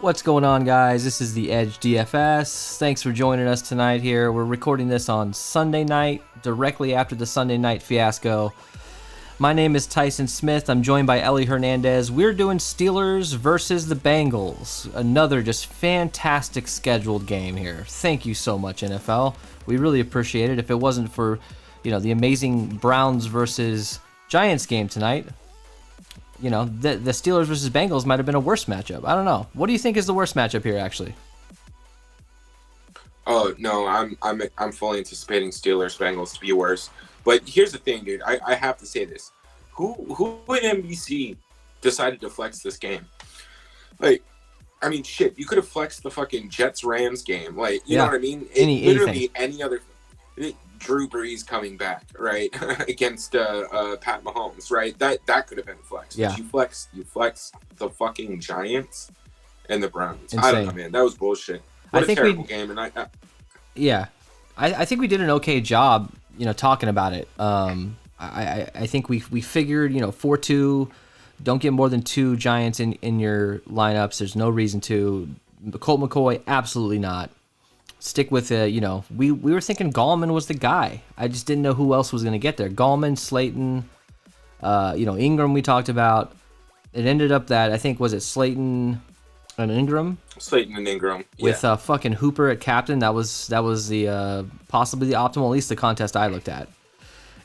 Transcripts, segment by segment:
What's going on, guys? This is the Edge DFS. Thanks for joining us tonight here. We're recording this on Sunday night, directly after the Sunday night fiasco. My name is Tyson Smith. I'm joined by Ellie Hernandez. We're doing Steelers versus the Bengals. Another just fantastic scheduled game here. Thank you so much, NFL. We really appreciate it. If it wasn't for, the amazing Browns versus Giants game tonight, the Steelers versus Bengals might have been a worse matchup. I don't know. What do you think is the worst matchup here, actually? Oh no, I'm fully anticipating Steelers Bengals to be worse. But here's the thing, dude. I have to say this. Who at NBC decided to flex this game? Shit. You could have flexed the fucking Jets Rams game. You know what I mean? Literally any other. Drew Brees coming back, right, against Pat Mahomes, right? That could have been flexed. Yeah. You flex the fucking Giants and the Browns. Insane. I don't know, man. That was bullshit. What a terrible game. And I think we did an okay job, talking about it. I think we figured, 4-2, don't get more than 2 Giants in your lineups. There's no reason to. Colt McCoy, absolutely not. Stick with we were thinking Gallman was the guy. I just didn't know who else was going to get there. Gallman, Slayton, Ingram we talked about. It ended up that, I think, was it Slayton and Ingram? Slayton and Ingram. With fucking Hooper at captain. That was the possibly the optimal, at least the contest I looked at.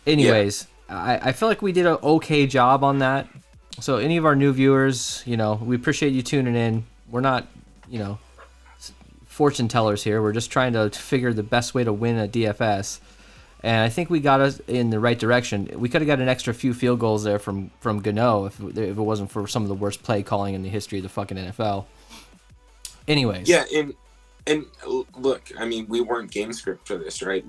Anyways, I feel like we did an okay job on that. So any of our new viewers, we appreciate you tuning in. We're not, fortune tellers here. We're just trying to figure the best way to win a DFS, and I think we got us in the right direction. We could have got an extra few field goals there from Gano if it wasn't for some of the worst play calling in the history of the fucking NFL. Anyways, and look, I mean, we weren't game script for this, right?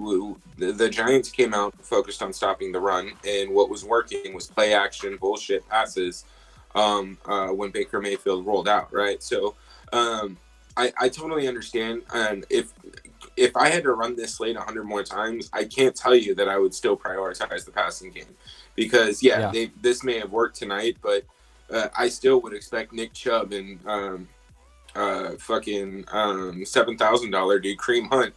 The Giants came out focused on stopping the run, and what was working was play action bullshit passes when Baker Mayfield rolled out, right? So I totally understand, and if I had to run this slate 100 more times, I can't tell you that I would still prioritize the passing game, because this may have worked tonight, but I still would expect Nick Chubb and fucking $7,000 dude Kareem Hunt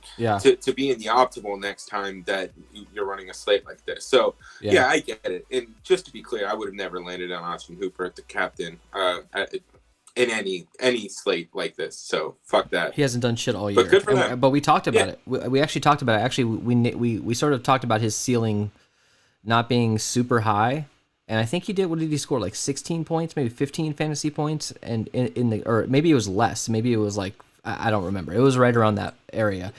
to be in the optimal next time that you're running a slate like this. So I get it. And just to be clear, I would have never landed on Austin Hooper at the captain in any slate like this, so fuck that. He hasn't done shit all year. But good for them. But we talked about it. We actually talked about it. Actually, we sort of talked about his ceiling not being super high, and I think he did. What did he score? Like 16 points, maybe 15 fantasy points, and or maybe it was less. Maybe it was like, I don't remember. It was right around that area,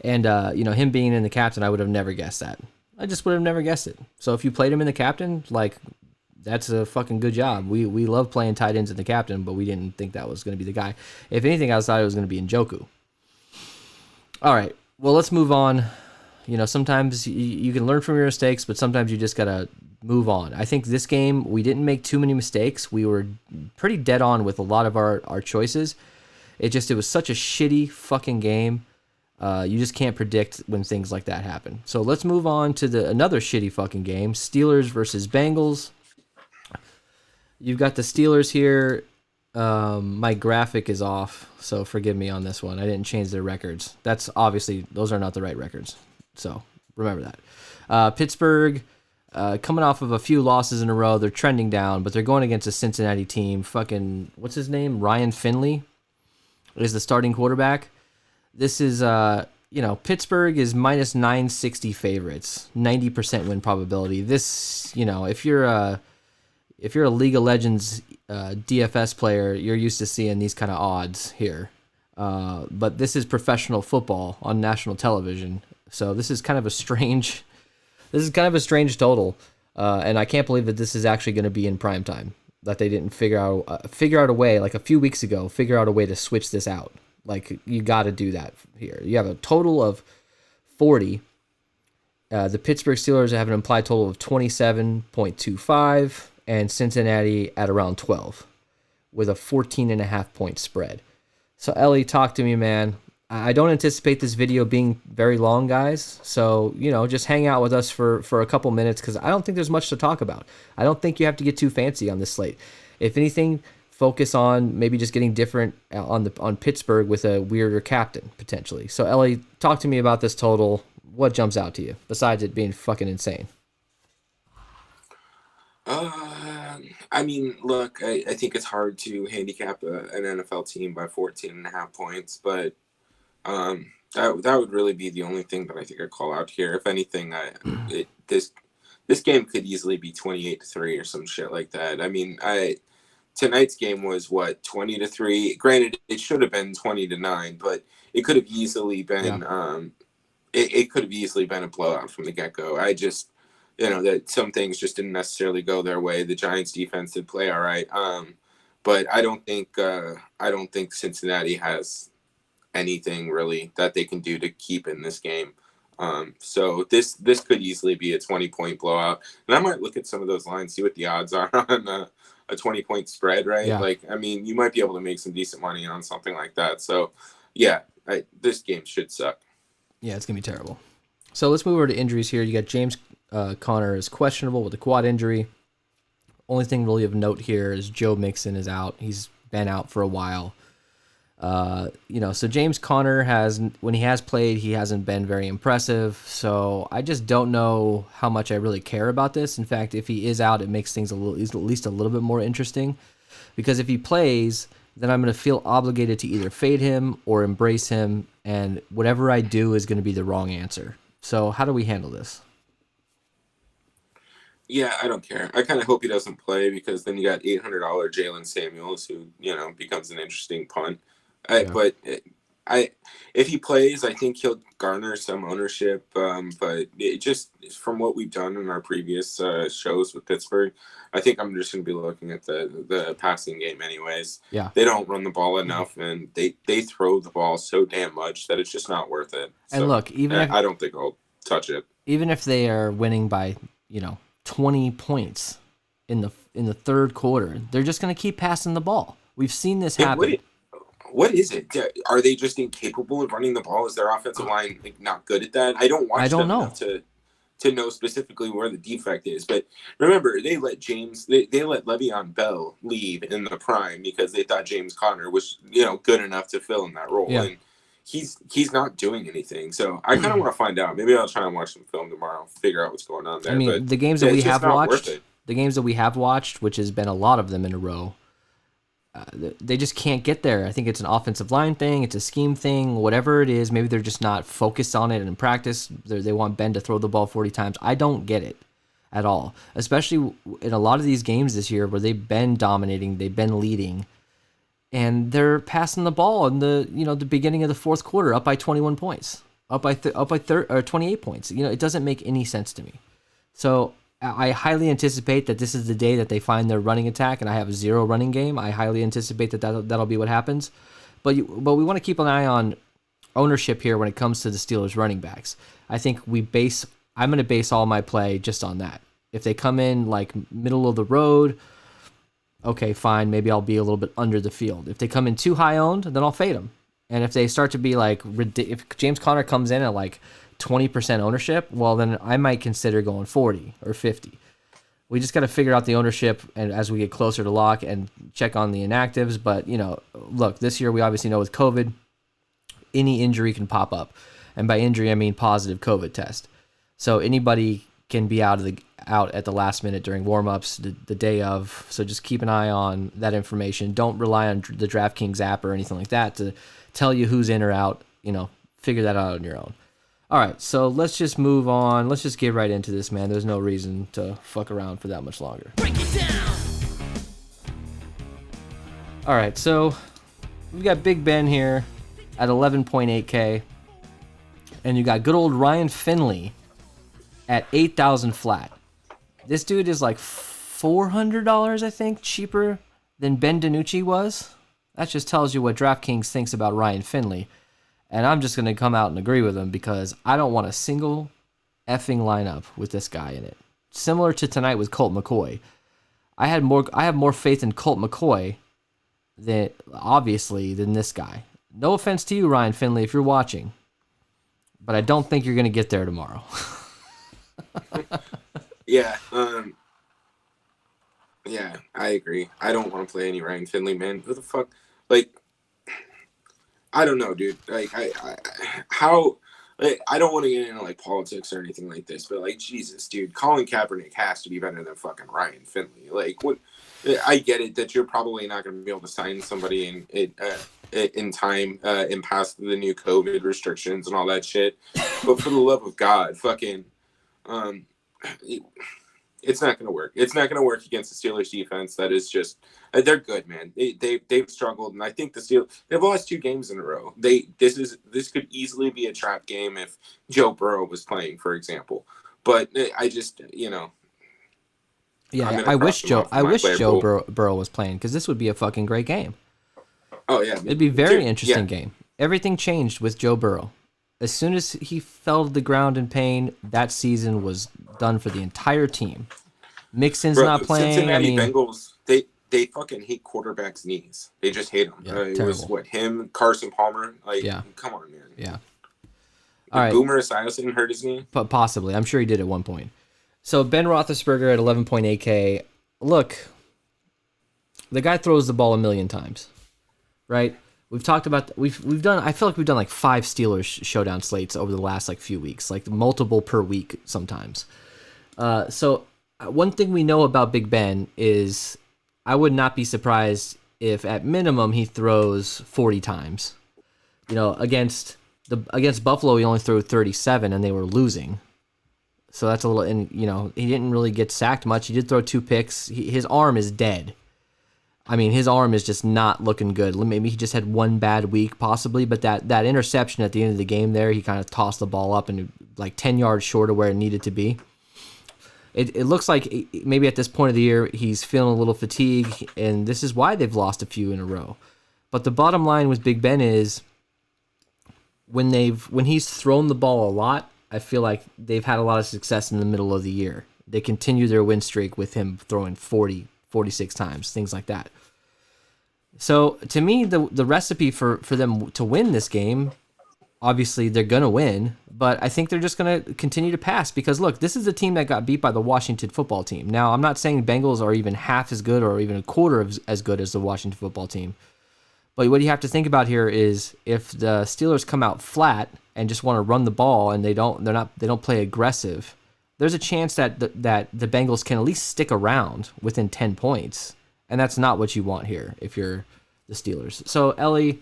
and him being in the captain, I would have never guessed that. I just would have never guessed it. So if you played him in the captain, that's a fucking good job. We love playing tight ends in the captain, but we didn't think that was going to be the guy. If anything, I thought it was going to be Njoku. All right, well, let's move on. Sometimes you can learn from your mistakes, but sometimes you just got to move on. I think this game, we didn't make too many mistakes. We were pretty dead on with a lot of our choices. It was such a shitty fucking game. You just can't predict when things like that happen. So let's move on to another shitty fucking game, Steelers versus Bengals. You've got the Steelers here. My graphic is off, so forgive me on this one. I didn't change their records. Those are not the right records. So remember that. Pittsburgh, coming off of a few losses in a row, they're trending down, but they're going against a Cincinnati team. Fucking, what's his name? Ryan Finley is the starting quarterback. This is, Pittsburgh is minus 960 favorites, 90% win probability. This, if you're a League of Legends DFS player, you're used to seeing these kind of odds here. But this is professional football on national television, so this is kind of a strange total. And I can't believe that this is actually going to be in prime time. That they didn't figure out a way, like a few weeks ago, figure out a way to switch this out. Like, you got to do that here. You have a total of 40. The Pittsburgh Steelers have an implied total of 27.25. And Cincinnati at around 12 with a 14.5 point spread. So Ellie, talk to me, man. I don't anticipate this video being very long, guys. So, just hang out with us for a couple minutes, because I don't think there's much to talk about. I don't think you have to get too fancy on this slate. If anything, focus on maybe just getting different on Pittsburgh with a weirder captain potentially. So Ellie, talk to me about this total. What jumps out to you besides it being fucking insane? I mean, look, I think it's hard to handicap an NFL team by 14.5 points, but that would really be the only thing that I think I call out here. If anything, this game could easily be 28-3 or some shit like that. I mean, tonight's game was what, 20-3. Granted, it should have been 20-9, but it could have easily been it could have easily been a blowout from the get-go. I just, that some things just didn't necessarily go their way. The Giants defense did play all right, but I don't think Cincinnati has anything really that they can do to keep in this game. So this could easily be a 20-point blowout, and I might look at some of those lines, see what the odds are on a 20-point spread, right? Yeah. Like, I mean, you might be able to make some decent money on something like that. So, yeah, this game should suck. Yeah, it's gonna be terrible. So let's move over to injuries here. You got James Conner is questionable with a quad injury. Only thing really of note here is Joe Mixon is out. He's been out for a while. So James Conner when he has played, he hasn't been very impressive. So I just don't know how much I really care about this. In fact, if he is out, it makes things at least a little bit more interesting, because if he plays, then I'm going to feel obligated to either fade him or embrace him, and whatever I do is going to be the wrong answer. So how do we handle this? Yeah, I don't care. I kind of hope he doesn't play, because then you got $800 Jalen Samuels, who becomes an interesting punt. But if he plays, I think he'll garner some ownership. But it just, from what we've done in our previous shows with Pittsburgh, I think I'm just going to be looking at the passing game anyways. Yeah. They don't run the ball enough, and they throw the ball so damn much that it's just not worth it. And so, look, I don't think I'll touch it. Even if they are winning by 20 points in the third quarter, they're just going to keep passing the ball. We've seen this happen. What is it? Are they just incapable of running the ball? Is their offensive line not good at that? I don't watch them enough to know specifically where the defect is. But remember, they let Le'Veon Bell leave in the prime because they thought James Conner was good enough to fill in that role. Yeah. And he's not doing anything. So I kind of want to find out. Maybe I'll try and watch some film tomorrow, figure out what's going on there. I mean, but the games that we have watched, which has been a lot of them in a row, they just can't get there. I think it's an offensive line thing, it's a scheme thing, whatever it is. Maybe they're just not focused on it in practice. They want Ben to throw the ball 40 times. I don't get it at all, especially in a lot of these games this year where they've been dominating, they've been leading, and they're passing the ball in the beginning of the fourth quarter, up by 21 points, up by 28 points. It doesn't make any sense to me. So I highly anticipate that this is the day that they find their running attack, and I have a zero running game. I highly anticipate that'll be what happens. But we want to keep an eye on ownership here when it comes to the Steelers running backs. I think I'm going to base all my play just on that. If they come in like middle of the road, okay, fine. Maybe I'll be a little bit under the field. If they come in too high owned, then I'll fade them. And if they start to be like, if James Conner comes in at like 20% ownership, well, then I might consider going 40 or 50. We just got to figure out the ownership, and as we get closer to lock, and check on the inactives. But look, this year we obviously know with COVID, any injury can pop up, and by injury I mean positive COVID test. So anybody can be out at the last minute during warmups, the day of. So just keep an eye on that information. Don't rely on the Draftkings app or anything like that to tell you who's in or out. Figure that out on your own. All right, so let's just move on. Let's just get right into this, man. There's no reason to fuck around for that much longer. Break it down. All right, so we got Big Ben here at 11.8K, and you got good old Ryan Finley at 8,000 flat. This dude is like $400, I think, cheaper than Ben DiNucci was. That just tells you what DraftKings thinks about Ryan Finley. And I'm just going to come out and agree with him, because I don't want a single effing lineup with this guy in it. Similar to tonight with Colt McCoy. I have more faith in Colt McCoy than this guy. No offense to you, Ryan Finley, if you're watching, but I don't think you're going to get there tomorrow. Yeah. Yeah, I agree. I don't want to play any Ryan Finley, man. Who the fuck? Like, I don't know, dude. Like, how? Like, I don't want to get into like politics or anything like this, but like, Jesus, dude, Colin Kaepernick has to be better than fucking Ryan Finley. Like, what? I get it that you're probably not going to be able to sign somebody in time and past the new COVID restrictions and all that shit. But for the love of God, fucking, um, it's not going to work. It's not going to work against the Steelers defense. That is just they're good, man. They've struggled, and I think the Steelers they've lost 2 games in a row. This could easily be a trap game if Joe Burrow was playing, for example. But I just Yeah, I wish Joe Burrow was playing because this would be a fucking great game. Oh yeah, it'd be a very interesting game. Everything changed with Joe Burrow. As soon as he fell to the ground in pain, that season was done for the entire team. Mixon's not playing. Cincinnati Bengals, they fucking hate quarterbacks' knees. They just hate them. Yeah, it was him, Carson Palmer. Like, come on, man. Yeah. All right. Boomer Esiason hurt his knee? But possibly. I'm sure he did at one point. So Ben Roethlisberger at 11.8K. Look, the guy throws the ball a million times, right? We've talked about we've done. I feel like we've done like 5 Steelers showdown slates over the last like few weeks, like multiple per week sometimes. So one thing we know about Big Ben is I would not be surprised if at minimum he throws 40 times. You know, against Buffalo he only threw 37 and they were losing. So that's a little, and you know he didn't really get sacked much. He did throw 2 picks. His arm is dead. I mean, his arm is just not looking good. Maybe he just had one bad week, possibly, but that interception at the end of the game there, he kind of tossed the ball up and like 10 yards short of where it needed to be. It looks like maybe at this point of the year, he's feeling a little fatigue, and this is why they've lost a few in a row. But the bottom line with Big Ben is when he's thrown the ball a lot, I feel like they've had a lot of success in the middle of the year. They continue their win streak with him throwing 40, 46 times, things like that. So to me, the recipe for them to win this game, obviously they're going to win, but I think they're just going to continue to pass because, look, this is the team that got beat by the Washington football team. Now, I'm not saying Bengals are even half as good or even a quarter of as good as the Washington football team. But what you have to think about here is if the Steelers come out flat and just want to run the ball and they don't play aggressive, there's a chance that the Bengals can at least stick around within 10 points. And that's not what you want here if you're the Steelers. So, Ellie,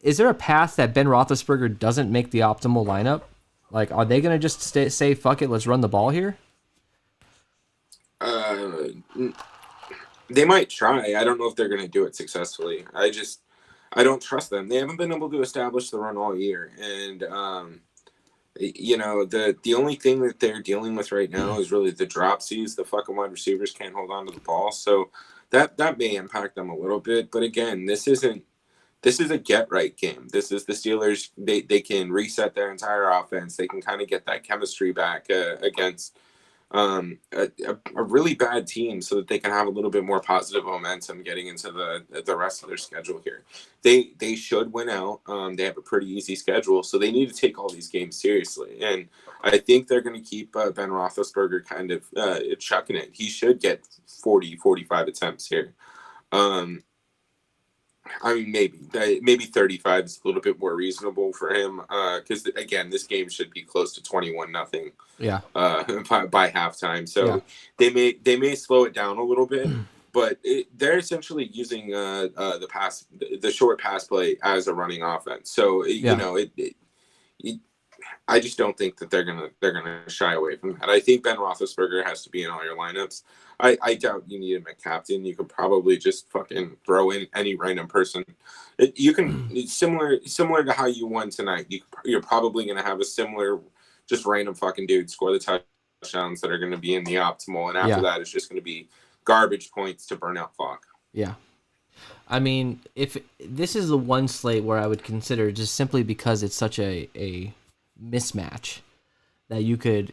is there a path that Ben Roethlisberger doesn't make the optimal lineup? Like, are they going to just say, fuck it, let's run the ball here? They might try. I don't know if they're going to do it successfully. I don't trust them. They haven't been able to establish the run all year. And, you know, the only thing that they're dealing with right now is really the dropsies. The fucking wide receivers can't hold on to the ball. So that may impact them a little bit. But again, this is a get right game. This is the Steelers. They can reset their entire offense. They can kind of get that chemistry back against a really bad team so that they can have a little bit more positive momentum getting into the rest of their schedule here. They should win out. They have a pretty easy schedule, so they need to take all these games seriously. And I think they're going to keep Ben Roethlisberger kind of chucking it. He should get 40, 45 attempts here. I mean, maybe 35 is a little bit more reasonable for him because, again, this game should be close to 21-0. Yeah. By halftime, so they may slow it down a little bit, but they're essentially using the short pass play as a running offense. So you know I just don't think that they're gonna shy away from that. I think Ben Roethlisberger has to be in all your lineups. I doubt you need him at captain. You could probably just fucking throw in any random person. You can similar to how you won tonight. You're probably gonna have a similar just random fucking dude score the touchdowns that are going to be in the optimal, and after that, it's just going to be garbage points to burn out clock. Yeah. I mean, if this is the one slate where I would consider just simply because it's such a mismatch that you could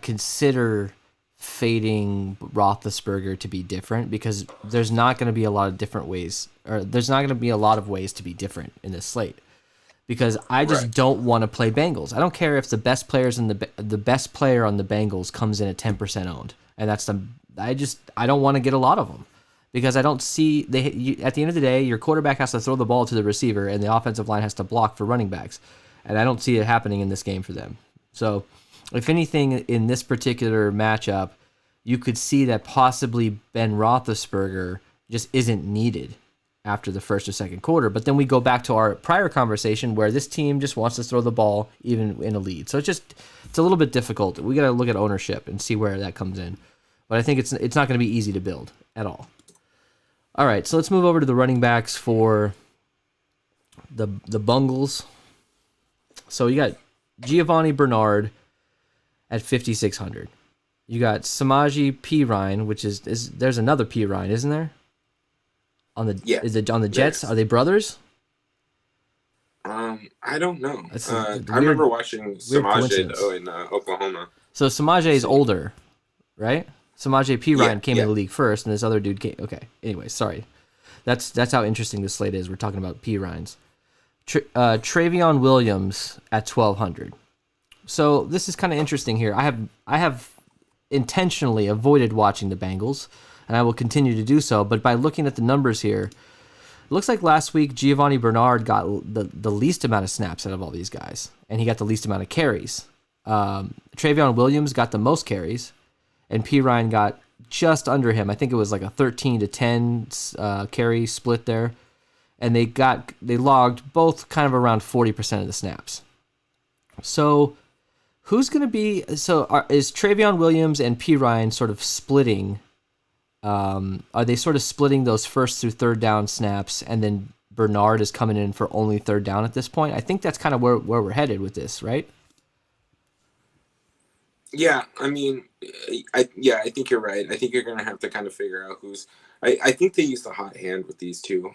consider fading Roethlisberger to be different because there's not going to be a lot of different ways, or there's not going to be a lot of ways to be different in this slate. Because I just don't want to play Bengals. I don't care if the best player on the Bengals comes in at 10% owned, and that's I don't want to get a lot of them because I don't see at the end of the day, your quarterback has to throw the ball to the receiver and the offensive line has to block for running backs. And I don't see it happening in this game for them. So if anything in this particular matchup, you could see that possibly Ben Roethlisberger just isn't needed after the first or second quarter. But then we go back to our prior conversation where this team just wants to throw the ball even in a lead. So it's a little bit difficult. We got to look at ownership and see where that comes in. But I think it's not going to be easy to build at all. All right, so let's move over to the running backs for the Bengals. So you got Giovanni Bernard at 5,600. You got Samaje Perine, which is there's another Perine, isn't there? Is it on the Jets? Are they brothers? I don't know. I remember watching Samaje though in Oklahoma. So Samaje is older, right? Samaje Perine came in the league first, and this other dude came. Okay. Anyway, sorry. That's how interesting this slate is. We're talking about Perines. Travion Williams at 1,200. So this is kind of interesting here. I have intentionally avoided watching the Bengals, and I will continue to do so. But by looking at the numbers here, it looks like last week Giovanni Bernard got the least amount of snaps out of all these guys, and he got the least amount of carries. Travion Williams got the most carries, and Perine got just under him. I think it was like a 13 to 10 carry split there, and they logged both kind of around 40% of the snaps. So who's going to be is Travion Williams and Perine sort of splitting? Are they sort of splitting those first through third down snaps, and then Bernard is coming in for only third down at this point? I think that's kind of where we're headed with this, right? Yeah, I mean, I think you're right. I think you're going to have to kind of figure out who's. I think they use the hot hand with these two.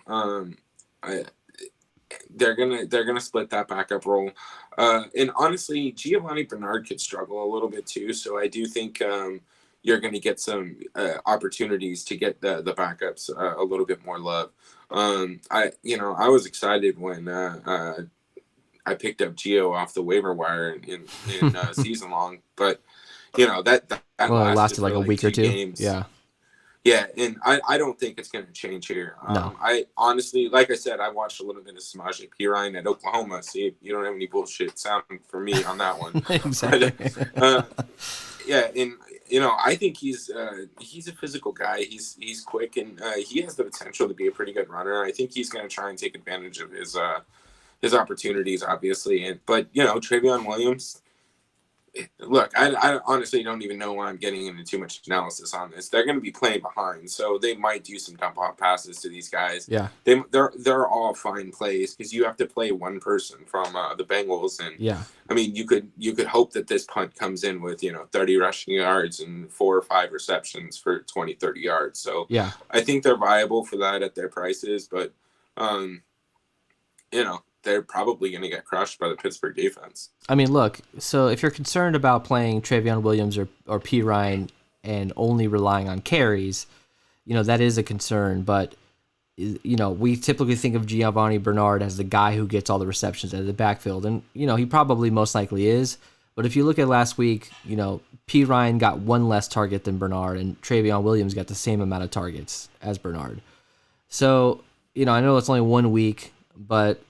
They're gonna split that backup role, and honestly, Giovanni Bernard could struggle a little bit too. So I do think you're going to get some opportunities to get the backups a little bit more love. I was excited when I picked up Gio off the waiver wire in season long, but that lasted like a week or two games. Yeah, and I don't think it's going to change here. No. I honestly, like I said, I watched a little bit of Samaje Perine at Oklahoma. See, you don't have any bullshit sound for me on that one. Exactly. And I think he's a physical guy. He's quick, and he has the potential to be a pretty good runner. I think he's going to try and take advantage of his opportunities, obviously. But Travion Williams. Look, I honestly don't even know why I'm getting into too much analysis on this. They're going to be playing behind, so they might do some dump off passes to these guys. Yeah, they're all fine plays because you have to play one person from the Bengals, and I mean you could hope that this punt comes in with 30 rushing yards and 4 or 5 receptions for 20-30 yards. So yeah, I think they're viable for that at their prices, but they're probably going to get crushed by the Pittsburgh defense. I mean, look, so if you're concerned about playing Travion Williams or Perine and only relying on carries, that is a concern. But, we typically think of Giovanni Bernard as the guy who gets all the receptions out of the backfield. And, he probably most likely is. But if you look at last week, Perine got one less target than Bernard, and Travion Williams got the same amount of targets as Bernard. So, I know it's only 1 week, but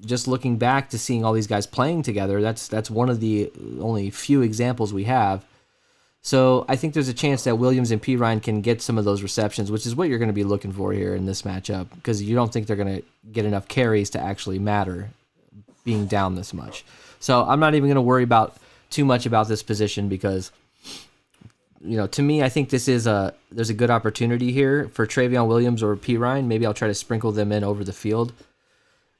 just looking back to seeing all these guys playing together, that's one of the only few examples we have. So I think there's a chance that Williams and Perine can get some of those receptions, which is what you're going to be looking for here in this matchup, because you don't think they're going to get enough carries to actually matter being down this much. So I'm not even going to worry too much about this position because, to me, I think there's a good opportunity here for Travion Williams or Perine. Maybe I'll try to sprinkle them in over the field.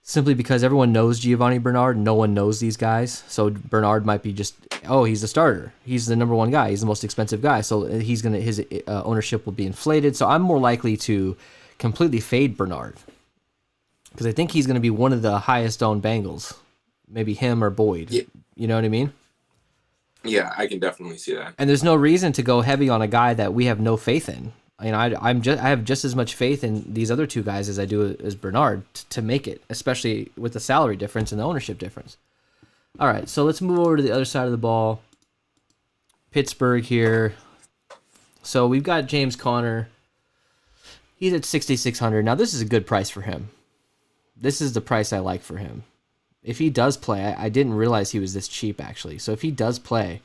Simply because everyone knows Giovanni Bernard, no one knows these guys. So Bernard might be he's the starter. He's the number one guy. He's the most expensive guy. So his ownership will be inflated. So I'm more likely to completely fade Bernard because I think he's going to be one of the highest owned Bengals. Maybe him or Boyd. Yeah. You know what I mean? Yeah, I can definitely see that. And there's no reason to go heavy on a guy that we have no faith in. I have just as much faith in these other two guys as I do as Bernard to make it, especially with the salary difference and the ownership difference. All right, so let's move over to the other side of the ball. Pittsburgh here. So we've got James Conner. He's at 6,600. Now this is a good price for him. This is the price I like for him. If he does play, I didn't realize he was this cheap actually. So if he does play,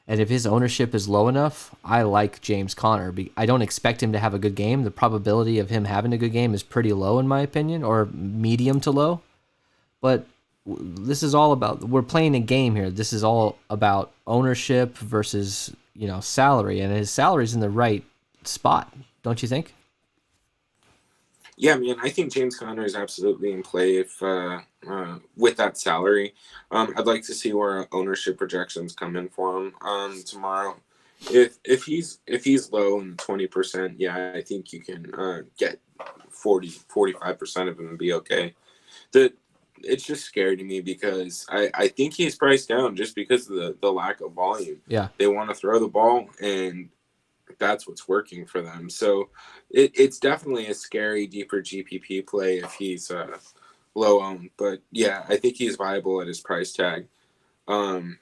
and if his ownership is low enough, I like James Conner. I don't expect him to have a good game. The probability of him having a good game is pretty low in my opinion, or medium to low. But this is all about, we're playing a game here. This is all about ownership versus, salary, and his salary's in the right spot, don't you think? Yeah, man, I think James Conner is absolutely in play if with that salary. I'd like to see where ownership projections come in for him tomorrow. If he's low in 20%, yeah, I think you can get 45% of him and be okay. It's just scary to me because I think he's priced down just because of the lack of volume. Yeah. They want to throw the ball, and that's what's working for them. So it's definitely a scary, deeper GPP play if he's low owned. But yeah, I think he's viable at his price tag. But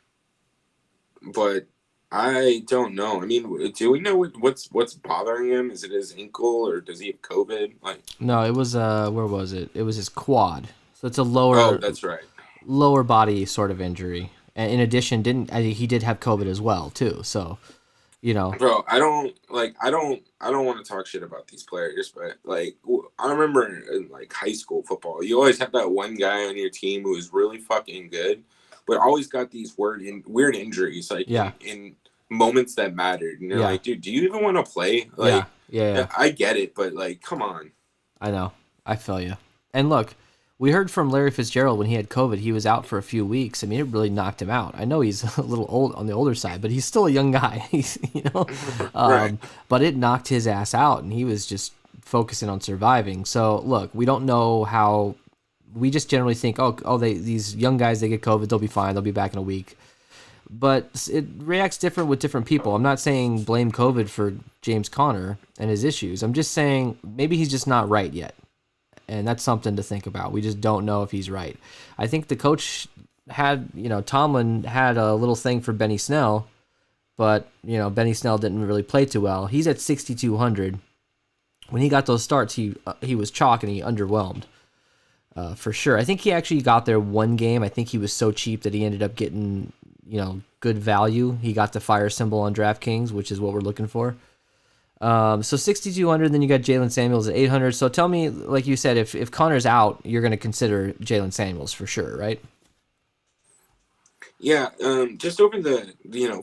I don't know. I mean, do we know what's bothering him? Is it his ankle or does he have COVID? No, it was where was it? It was his quad. So it's a lower. Oh, that's right. Lower body sort of injury. And in addition, he did have COVID as well too. So, Bro, I don't want to talk shit about these players, but I remember in high school football, you always have that one guy on your team who is really fucking good, but always got these weird injuries, in moments that mattered, and you're like, dude, do you even want to play? Yeah. I get it, but come on. I know, I feel you. And look, we heard from Larry Fitzgerald when he had COVID, he was out for a few weeks. I mean, it really knocked him out. I know he's a little old on the older side, but he's still a young guy. Right. But it knocked his ass out, and he was just focusing on surviving. So look, we don't know how. We just generally think, these young guys, they get COVID, they'll be fine, they'll be back in a week. But it reacts different with different people. I'm not saying blame COVID for James Conner and his issues. I'm just saying maybe he's just not right yet. And that's something to think about. We just don't know if he's right. I think the coach had, Tomlin had a little thing for Benny Snell, but, Benny Snell didn't really play too well. He's at 6,200. When he got those starts, he was chalk and he underwhelmed for sure. I think he actually got there one game. I think he was so cheap that he ended up getting, good value. He got the fire symbol on DraftKings, which is what we're looking for. So 6,200, then you got Jalen Samuels at 800. So tell me, like you said, if Connor's out, you're going to consider Jalen Samuels for sure, right? Yeah, just over the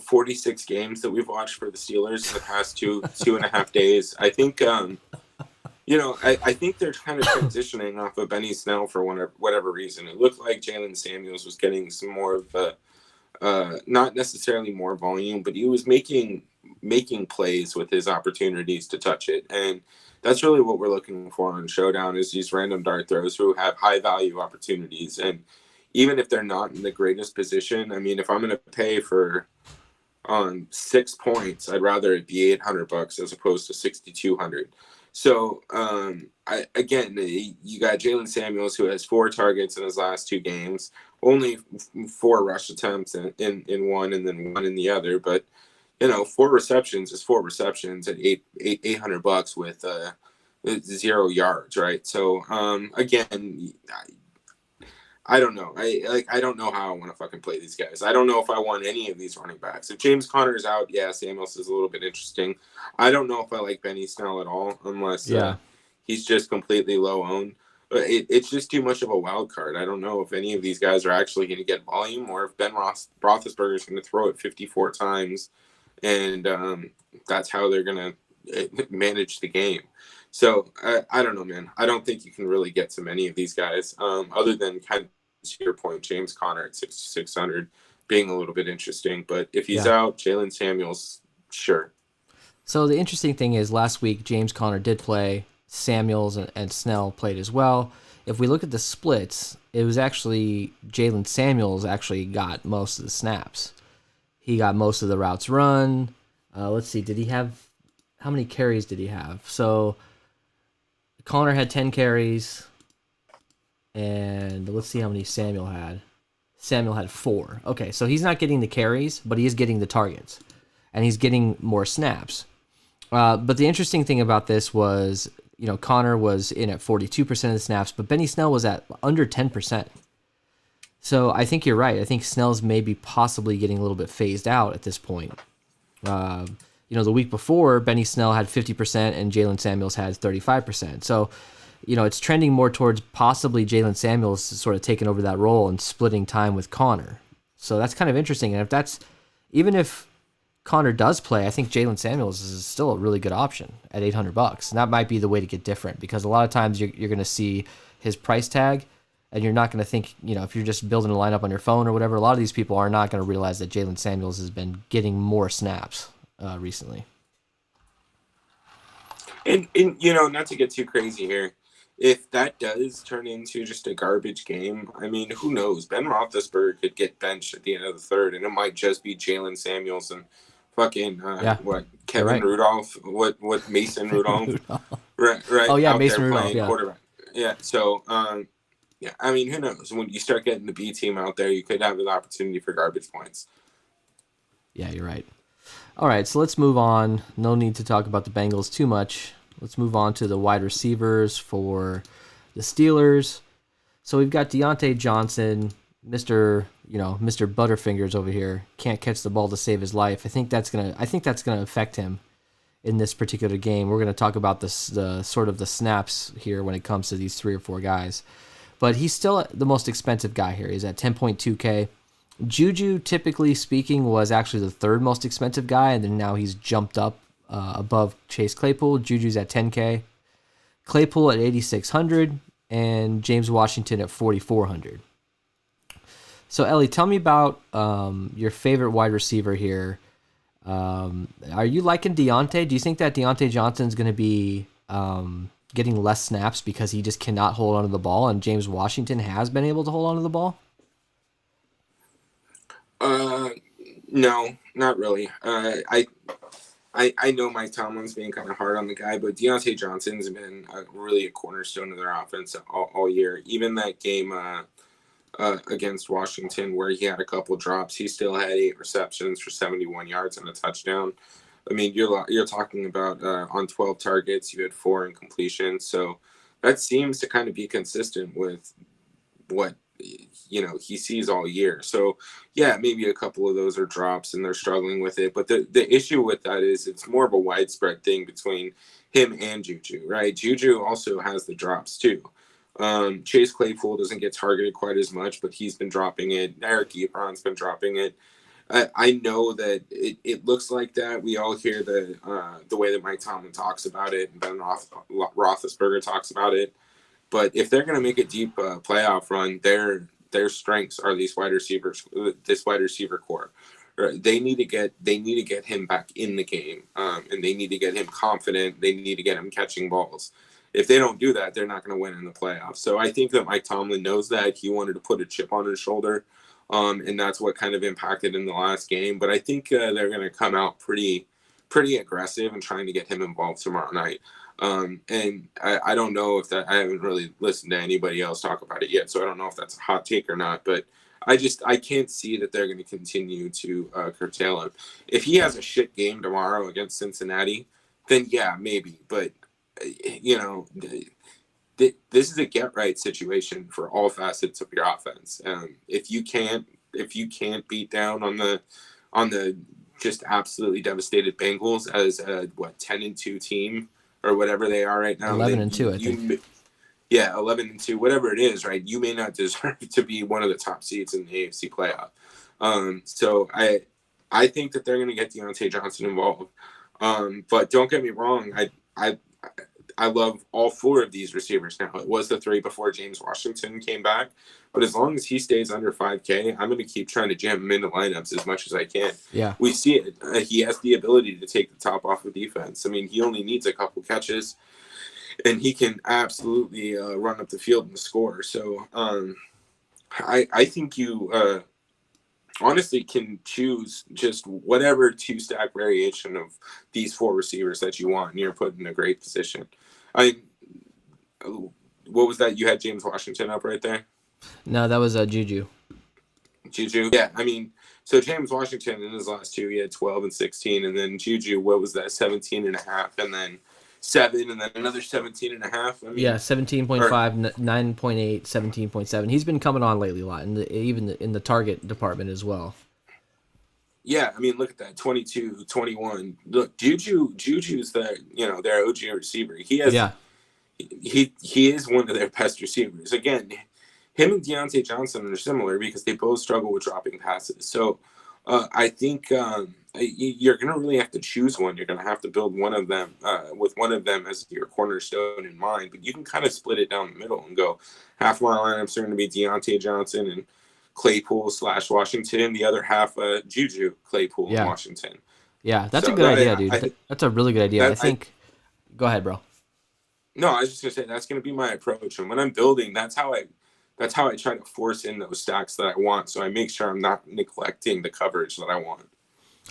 46 games that we've watched for the Steelers in the past two and a half days, I think I think they're kind of transitioning off of Benny Snell for whatever reason. It looked like Jalen Samuels was getting some more of not necessarily more volume, but he was making plays with his opportunities to touch it, and that's really what we're looking for on Showdown is these random dart throws who have high value opportunities. And even if they're not in the greatest position, I mean, if I'm going to pay for 6 points, I'd rather it be $800 as opposed to 6,200. So you got Jalen Samuels, who has 4 targets in his last 2 games, only 4 rush attempts in one and then 1 in the other, but 4 receptions is 4 receptions at $800 with 0 yards, right? So again, I don't know. I don't know how I want to fucking play these guys. I don't know if I want any of these running backs. If James Conner is out, yeah, Samuels is a little bit interesting. I don't know if I like Benny Snell at all, unless he's just completely low owned. But it's just too much of a wild card. I don't know if any of these guys are actually going to get volume, or if Ben Roethlisberger is going to throw it 54 times, and that's how they're going to manage the game. So I don't know, man. I don't think you can really get to many of these guys, other than kind of to your point, James Conner at 6,600 being a little bit interesting. But if he's out, Jalen Samuels, sure. So the interesting thing is last week, James Conner did play. Samuels and Snell played as well. If we look at the splits, it was actually Jalen Samuels actually got most of the snaps. He got most of the routes run. Let's see, how many carries did he have? So Conner had 10 carries, and let's see how many Samuel had. Samuel had 4. Okay, so he's not getting the carries, but he is getting the targets, and he's getting more snaps. But the interesting thing about this was, Connor was in at 42% of the snaps, but Benny Snell was at under 10%. So I think you're right. I think Snell's maybe possibly getting a little bit phased out at this point. The week before, Benny Snell had 50% and Jalen Samuels had 35%. So, it's trending more towards possibly Jalen Samuels sort of taking over that role and splitting time with Connor. So that's kind of interesting. And even if Connor does play, I think Jalen Samuels is still a really good option at $800. And that might be the way to get different, because a lot of times you're going to see his price tag and you're not going to think, if you're just building a lineup on your phone or whatever, a lot of these people are not going to realize that Jalen Samuels has been getting more snaps recently. And not to get too crazy here, if that does turn into just a garbage game, I mean, who knows? Ben Roethlisberger could get benched at the end of the third, and it might just be Jalen Samuels and fucking Kevin right. Rudolph, what Mason Rudolph, right? Oh yeah, out Mason there Rudolph, playing yeah. quarterback. Yeah, so yeah, I mean, who knows? When you start getting the B team out there, you could have an opportunity for garbage points. Yeah, you're right. All right, so let's move on. No need to talk about the Bengals too much. Let's move on to the wide receivers for the Steelers. So we've got Deontay Johnson, Mr. Butterfingers over here. Can't catch the ball to save his life. I think that's gonna affect him in this particular game. We're gonna talk about the sort of the snaps here when it comes to these 3 or 4 guys. But he's still the most expensive guy here. He's at 10.2K. Juju, typically speaking, was actually the 3rd most expensive guy, and then now he's jumped up above Chase Claypool. Juju's at 10K. Claypool at 8,600, and James Washington at 4,400. So, Ellie, tell me about your favorite wide receiver here. Are you liking Deontay? Do you think that Deontay Johnson's going to be getting less snaps because he just cannot hold onto the ball, and James Washington has been able to hold onto the ball? No, not really. I know Mike Tomlin's being kind of hard on the guy, but Deontay Johnson's been really a cornerstone of their offense all year. Even that game against Washington, where he had a couple drops, he still had 8 receptions for 71 yards and a touchdown. I mean, you're talking about on 12 targets, you had 4 incompletions. So that seems to kind of be consistent with what he sees all year. So yeah, maybe a couple of those are drops and they're struggling with it. But the issue with that is it's more of a widespread thing between him and Juju, right? Juju also has the drops too. Chase Claypool doesn't get targeted quite as much, but he's been dropping it. Eric Ebron's been dropping it. I know that it looks like that. We all hear the way that Mike Tomlin talks about it and Ben Roethlisberger talks about it. But if they're going to make a deep playoff run, their strengths are these wide receivers, this wide receiver core. Right? They need to get him back in the game, and they need to get him confident. They need to get him catching balls. If they don't do that, they're not going to win in the playoffs. So I think that Mike Tomlin knows that. He wanted to put a chip on his shoulder, and that's what kind of impacted in the last game. But I think they're going to come out pretty aggressive and trying to get him involved tomorrow night. And I don't know if that, I haven't really listened to anybody else talk about it yet, so I don't know if that's a hot take or not, but I can't see that they're going to continue to curtail him. If he has a shit game tomorrow against Cincinnati, then yeah, maybe, but this is a get right situation for all facets of your offense. If you can't beat down on the just absolutely devastated Bengals as a 10-2 team or whatever they are right now, 11-2, I think. Yeah, 11-2, whatever it is, right? You may not deserve to be one of the top seeds in the AFC playoff. So I think that they're going to get Deontay Johnson involved. But don't get me wrong, I love all 4 of these receivers now. It was the 3 before James Washington came back, but as long as he stays under 5K, I'm going to keep trying to jam him into lineups as much as I can. Yeah, we see it. He has the ability to take the top off of defense. I mean, he only needs a couple catches, and he can absolutely run up the field and score. So I think you honestly can choose just whatever 2-stack variation of these 4 receivers that you want, and you're put in a great position. What was that? You had James Washington up right there? No, that was Juju. Juju. Yeah, I mean, So James Washington in his last two, he had 12 and 16, and then Juju, what was that, 17.5, and then 7, and then another 17.5. I mean, Yeah, 17.5, 9.8, 17.7. He's been coming on lately a lot, even in the target department as well. Yeah, I mean, look at that, 22, 21. Look, Juju's their OG receiver. He has, he is one of their best receivers. Again, him and Deontay Johnson are similar because they both struggle with dropping passes. So I think you're going to really have to choose one. You're going to have to build one of them with one of them as your cornerstone in mind. But you can kind of split it down the middle and go half my lineup's going to be Deontay Johnson and Claypool / Washington. The other half, Juju, Claypool, and Washington. Yeah, that's a good idea, dude. That's a really good idea. I think. Go ahead, bro. No, I was just going to say that's going to be my approach. And when I'm building, that's how I try to force in those stacks that I want. So I make sure I'm not neglecting the coverage that I want.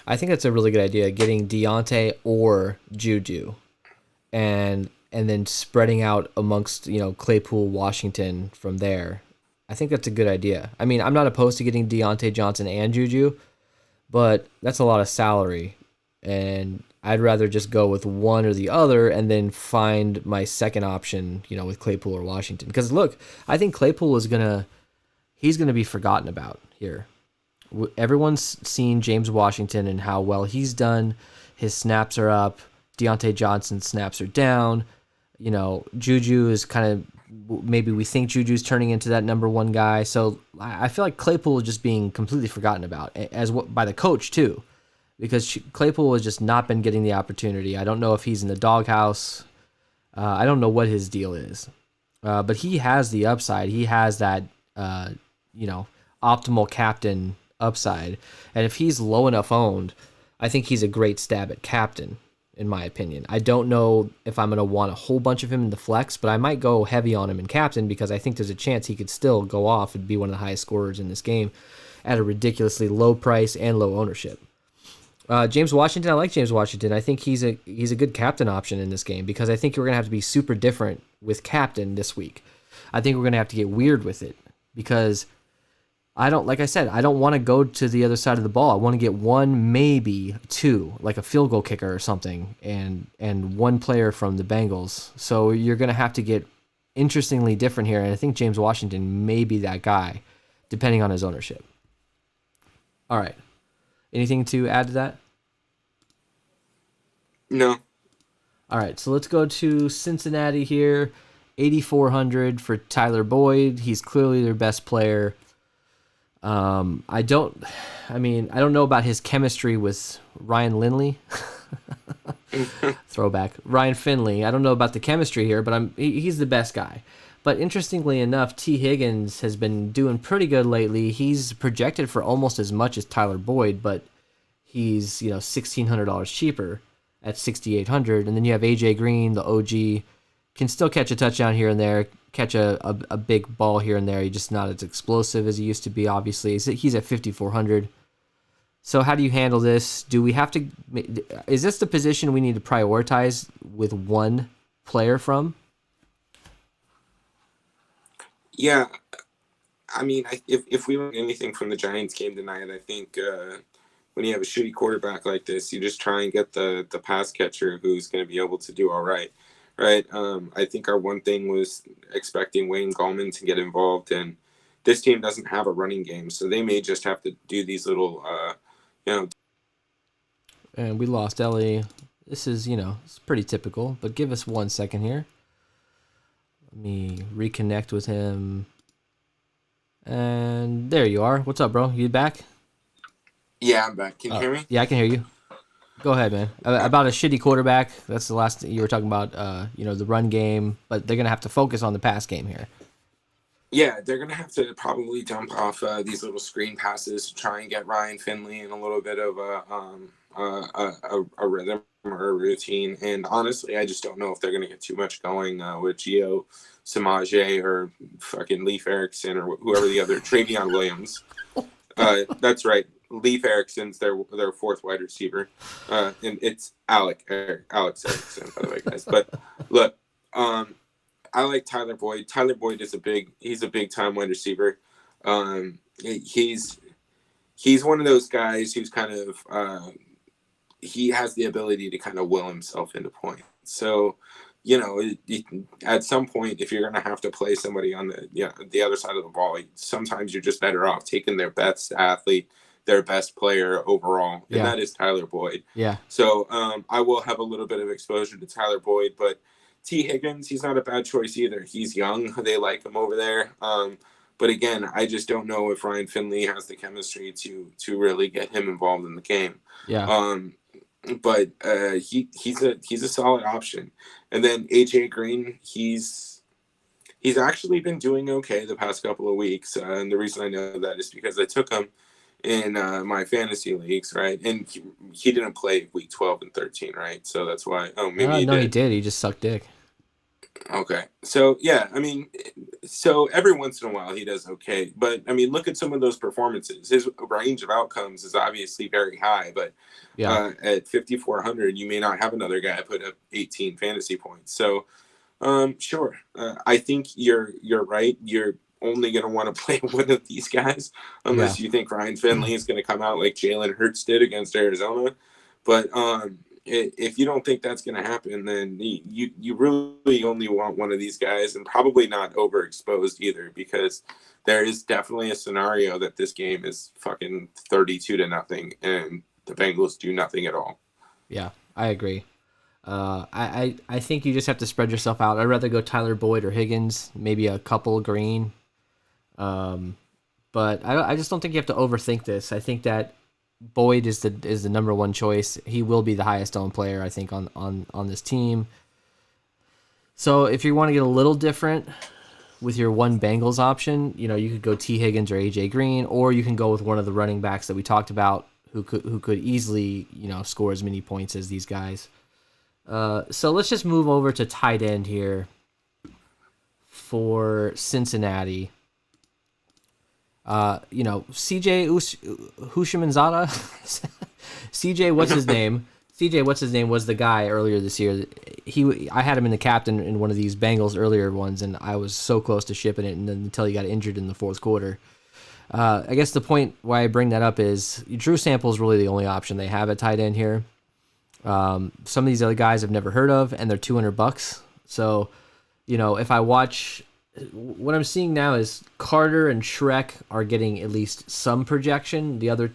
I think that's a really good idea, getting Deontay or Juju and then spreading out amongst, Claypool, Washington from there. I think that's a good idea. I mean, I'm not opposed to getting Deontay Johnson and Juju, but that's a lot of salary. And I'd rather just go with one or the other and then find my second option, with Claypool or Washington. Because look, I think Claypool he's going to be forgotten about here. Everyone's seen James Washington and how well he's done. His snaps are up. Deontay Johnson's snaps are down. Juju is kind of, maybe we think Juju's turning into that number one guy. So I feel like Claypool is just being completely forgotten about by the coach too, because Claypool has just not been getting the opportunity. I don't know if he's in the doghouse. I don't know what his deal is, but he has the upside. He has that, optimal captain upside. And if he's low enough owned, I think he's a great stab at captain, in my opinion. I don't know if I'm going to want a whole bunch of him in the flex, but I might go heavy on him in captain because I think there's a chance he could still go off and be one of the highest scorers in this game at a ridiculously low price and low ownership. James Washington, I like James Washington. I think he's a good captain option in this game because I think we're going to have to be super different with captain this week. I think we're going to have to get weird with it because like I said, I don't want to go to the other side of the ball. I want to get one, maybe two, like a field goal kicker or something, and one player from the Bengals. So you're going to have to get interestingly different here, and I think James Washington may be that guy, depending on his ownership. All right. Anything to add to that? No. All right, so let's go to Cincinnati here. 8,400 for Tyler Boyd. He's clearly their best player. I don't know about his chemistry with Ryan Lindley. Throwback. Ryan Finley. I don't know about the chemistry here, but he's the best guy. But interestingly enough, T. Higgins has been doing pretty good lately. He's projected for almost as much as Tyler Boyd, but he's $1,600 cheaper at 6,800. And then you have AJ Green, the OG, can still catch a touchdown here and there, catch a big ball here and there. He's just not as explosive as he used to be, obviously. He's at 5,400. So how do you handle this? Do we have to? Is this the position we need to prioritize with one player from? Yeah, I mean, if we learn anything from the Giants game tonight, I think when you have a shitty quarterback like this, you just try and get the pass catcher who's going to be able to do all right. Right. I think our one thing was expecting Wayne Gallman to get involved, and this team doesn't have a running game, so they may just have to do these little, And we lost Ellie. This is, it's pretty typical, but give us 1 second here. Let me reconnect with him. And there you are. What's up, bro? You back? Yeah, I'm back. Can you hear me? Yeah, I can hear you. Go ahead, man. About a shitty quarterback. That's the last thing you were talking about, the run game, but they're going to have to focus on the pass game here. Yeah, they're going to have to probably dump off these little screen passes to try and get Ryan Finley in a little bit of a rhythm or a routine. And honestly, I just don't know if they're going to get too much going with Gio Samaje or fucking Leif Erikson or whoever the other, Travion Williams. That's right. Leif Erickson's their fourth wide receiver, and it's Alex Erickson, by the way, guys. But look, I like Tyler Boyd. Tyler Boyd is a big time wide receiver. he's one of those guys who's kind of he has the ability to kind of will himself into points. So, at some point, if you're going to have to play somebody on the other side of the ball, sometimes you're just better off taking their best athlete, their best player overall, and that is Tyler Boyd. Yeah. So I will have a little bit of exposure to Tyler Boyd, but T. Higgins, he's not a bad choice either. He's young. They like him over there. But again, I just don't know if Ryan Finley has the chemistry to really get him involved in the game. Yeah. But he's a solid option. And then AJ Green, he's actually been doing okay the past couple of weeks. And the reason I know that is because I took him in my fantasy leagues, right? And he didn't play week 12 and 13, right? So that's why. Oh, maybe he did. He just sucked dick. Okay. So, yeah, I mean, so every once in a while he does okay. But, I mean, look at some of those performances. His range of outcomes is obviously very high. But at 5,400, you may not have another guy put up 18 fantasy points. So, sure. I think you're right. You're only going to want to play one of these guys unless you think Ryan Finley is going to come out like Jalen Hurts did against Arizona. But if you don't think that's going to happen, then you really only want one of these guys, and probably not overexposed either, because there is definitely a scenario that this game is fucking 32-0 and the Bengals do nothing at all. Yeah, I agree. I think you just have to spread yourself out. I'd rather go Tyler Boyd or Higgins, maybe a couple Green. But I just don't think you have to overthink this. I think that Boyd is the number one choice. He will be the highest owned player, I think, on this team. So if you want to get a little different with your one Bengals option, you could go T. Higgins or AJ Green, or you can go with one of the running backs that we talked about who could easily score as many points as these guys. So let's just move over to tight end here for Cincinnati. CJ Hushamanzada, CJ, what's his name? CJ, what's his name, was the guy earlier this year. I had him in the captain in one of these Bengals earlier ones, and I was so close to shipping it, and then until he got injured in the fourth quarter. I guess the point why I bring that up is Drew Sample is really the only option they have at tight end here. Some of these other guys I've never heard of, and they're $200. So, if I watch, what I'm seeing now is Carter and Shrek are getting at least some projection. The other,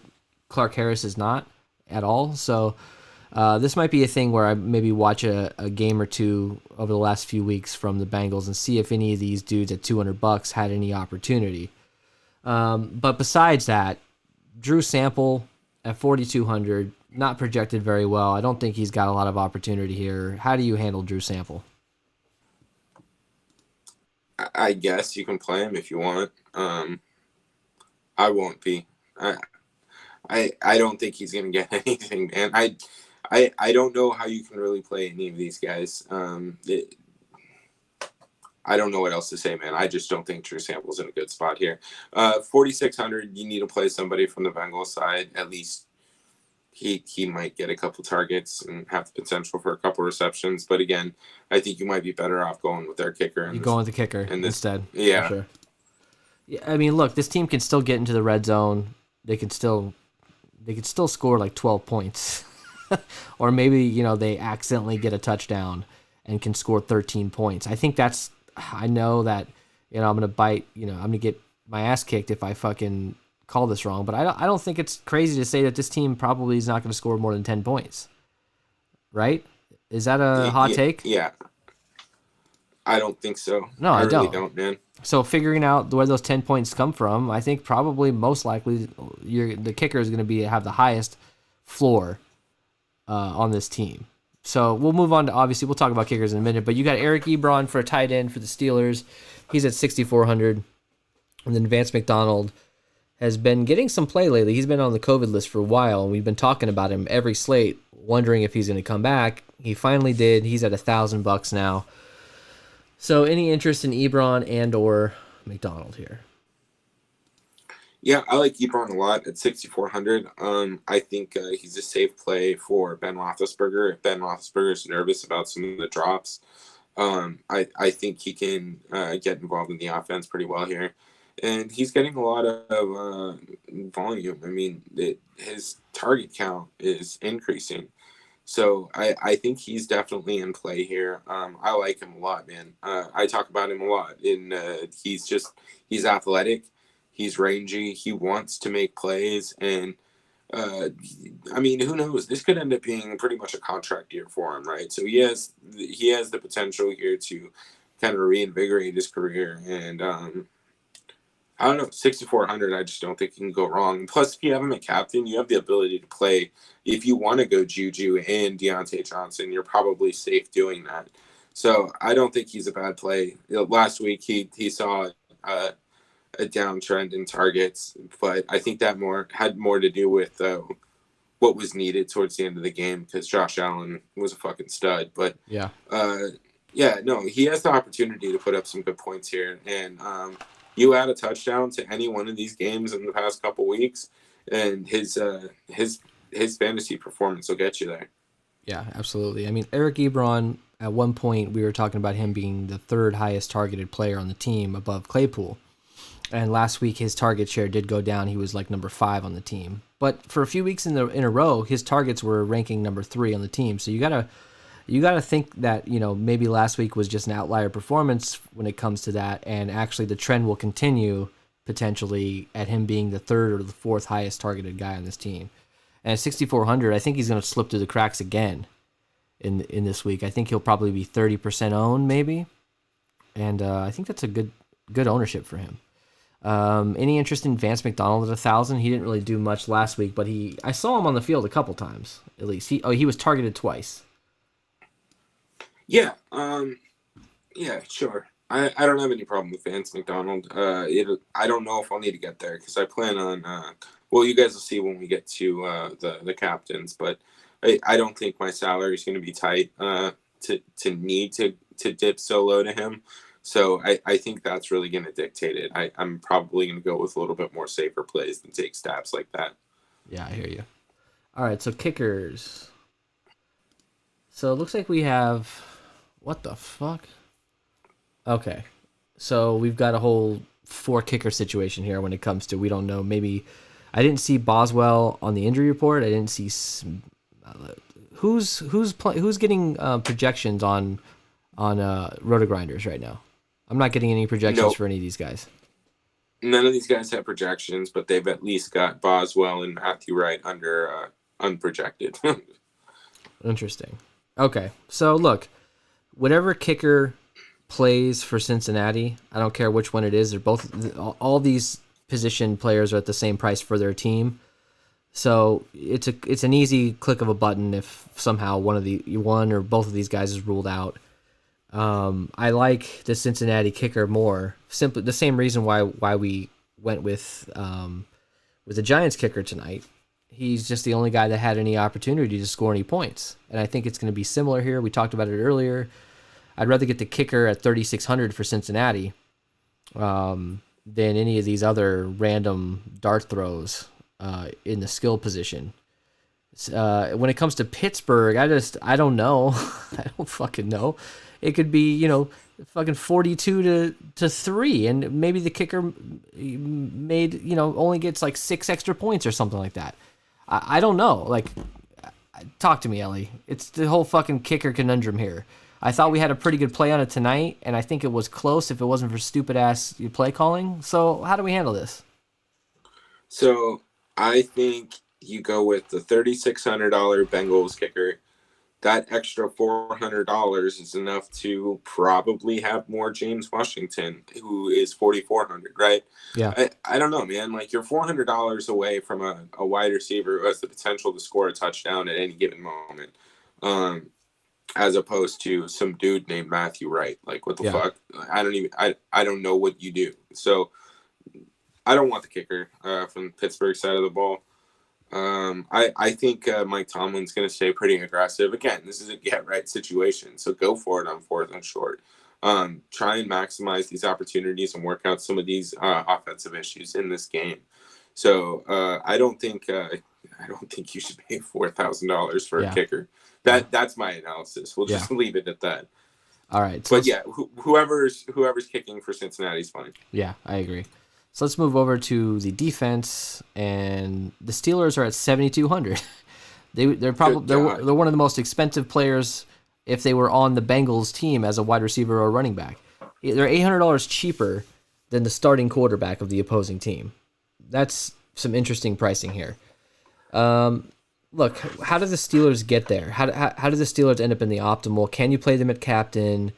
Clark Harris, is not at all. So this might be a thing where I maybe watch a game or two over the last few weeks from the Bengals and see if any of these dudes at $200 had any opportunity. But besides that, Drew Sample at 4,200, not projected very well. I don't think he's got a lot of opportunity here. How do you handle Drew Sample? I guess you can play him if you want. I won't be. I don't think he's gonna get anything, man. I don't know how you can really play any of these guys. I don't know what else to say, man. I just don't think Drew Sample's in a good spot here. 4,600, you need to play somebody from the Bengals side. At least he might get a couple targets and have the potential for a couple receptions. But again, I think you might be better off going with their kicker. You're going with the kicker instead. Yeah. For sure. Yeah. I mean, look, this team can still get into the red zone. They could still score like 12 points. Or maybe, they accidentally get a touchdown and can score 13 points. I know that, I'm going to bite, I'm going to get my ass kicked if I fucking call this wrong, but I don't think it's crazy to say that this team probably is not going to score more than 10 points. Right? Is that a hot take? Yeah. I don't think so. No, I really don't, man. So figuring out where those 10 points come from, I think probably most likely the kicker is going to have the highest floor on this team. So we'll move on to, obviously, we'll talk about kickers in a minute, but you got Eric Ebron for a tight end for the Steelers. He's at 6,400. And then Vance McDonald has been getting some play lately. He's been on the COVID list for a while, and we've been talking about him every slate, wondering if he's going to come back. He finally did. He's at $1,000 now. So any interest in Ebron and or McDonald here? Yeah, I like Ebron a lot at 6,400. I think he's a safe play for Ben Roethlisberger. If Ben Roethlisberger is nervous about some of the drops, I think he can get involved in the offense pretty well here. and he's getting a lot of volume. I mean, his target count is increasing. So I think he's definitely in play here. I like him a lot, man. I talk about him a lot. He's athletic, he's rangy, he wants to make plays, and uh, I mean, who knows? This could end up being pretty much a contract year for him, right? So he has the potential here to kind of reinvigorate his career, and I don't know, 6,400. I just don't think you can go wrong. Plus, if you have him at captain, you have the ability to play. If you want to go Juju and Deontay Johnson, you're probably safe doing that. So I don't think he's a bad play. Last week he saw a downtrend in targets, but I think that had more to do with what was needed towards the end of the game because Josh Allen was a fucking stud. But Yeah. yeah, no, he has the opportunity to put up some good points here, and you add a touchdown to any one of these games in the past couple weeks, and his fantasy performance will get you there. Yeah, absolutely. I mean, Eric Ebron, at one point, we were talking about him being the third highest targeted player on the team above Claypool. And last week, his target share did go down. He was like number 5 on the team. But for a few weeks in a row, his targets were ranking number 3 on the team. So you gotta think that maybe last week was just an outlier performance when it comes to that, and actually the trend will continue potentially at him being the third or the fourth highest targeted guy on this team. And at 6,400, I think he's going to slip through the cracks again in this week. I think he'll probably be 30% owned maybe, and I think that's a good ownership for him. Any interest in Vance McDonald at 1,000? He didn't really do much last week, but I saw him on the field a couple times at least. He was targeted twice. Yeah, yeah, sure. I don't have any problem with Vance McDonald. I don't know if I'll need to get there because I plan on. Well, you guys will see when we get to the captains, but I don't think my salary is going to be tight to need to dip so low to him. So I think that's really going to dictate it. I'm probably going to go with a little bit more safer plays than take stabs like that. Yeah, I hear you. All right, so kickers. So it looks like we have. What the fuck? Okay. So we've got a whole 4 kicker situation here when it comes to, we don't know, maybe I didn't see Boswell on the injury report. I didn't see who's getting projections on Roto-Grinders right now. I'm not getting any projections for any of these guys. None of these guys have projections, but they've at least got Boswell and Matthew Wright under unprojected. Interesting. Okay. So look, whatever kicker plays for Cincinnati, I don't care which one it is. They're both, all these position players are at the same price for their team. So it's an easy click of a button if somehow one or both of these guys is ruled out. I like the Cincinnati kicker more. Simply the same reason why we went with the Giants kicker tonight. He's just the only guy that had any opportunity to score any points, and I think it's going to be similar here. We talked about it earlier. I'd rather get the kicker at 3,600 for Cincinnati than any of these other random dart throws in the skill position. When it comes to Pittsburgh, I don't know. I don't fucking know. It could be, fucking 42 to 3, and maybe the kicker made, only gets like 6 extra points or something like that. I don't know. Like, talk to me, Ellie. It's the whole fucking kicker conundrum here. I thought we had a pretty good play on it tonight, and I think it was close if it wasn't for stupid-ass play calling. So how do we handle this? So I think you go with the $3,600 Bengals kicker. That extra $400 is enough to probably have more James Washington, who is 4,400, right? Yeah. I don't know, man. Like, you're $400 away from a wide receiver who has the potential to score a touchdown at any given moment, as opposed to some dude named Matthew Wright. Like, what the fuck? I don't know what you do. So I don't want the kicker from the Pittsburgh side of the ball. I think Mike Tomlin's going to stay pretty aggressive. Again, this is a get-right situation, so go for it on 4th and short. Try and maximize these opportunities and work out some of these offensive issues in this game. So I don't think you should pay $4,000 for a kicker. That's my analysis. We'll just leave it at that. All right. So but yeah, whoever's kicking for Cincinnati is fine. Yeah, I agree. So let's move over to the defense, and the Steelers are at 7,200. They're probably they're one of the most expensive players if they were on the Bengals team as a wide receiver or running back. They're $800 cheaper than the starting quarterback of the opposing team. That's some interesting pricing here. Look, how do the Steelers get there? How do the Steelers end up in the optimal? Can you play them at captain?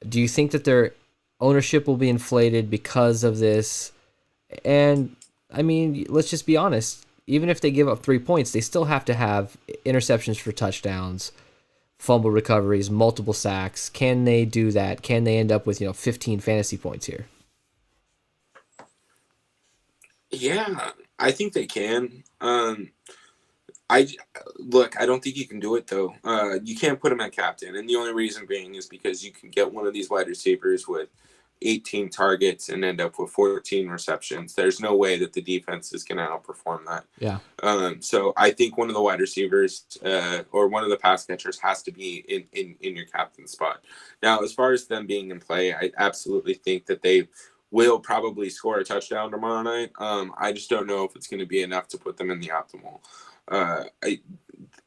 Do you think that their ownership will be inflated because of this? And I mean, let's just be honest. Even if they give up 3 points, they still have to have interceptions for touchdowns, fumble recoveries, multiple sacks. Can they do that? Can they end up with 15 fantasy points here? Yeah, I think they can. I don't think you can do it though. You can't put him at captain, and the only reason being is because you can get one of these wide receivers with 18 targets and end up with 14 receptions. There's no way that the defense is going to outperform that. Yeah. So I think one of the wide receivers or one of the pass catchers has to be in your captain spot. Now, as far as them being in play, I absolutely think that they will probably score a touchdown tomorrow night. I just don't know if it's going to be enough to put them in the optimal.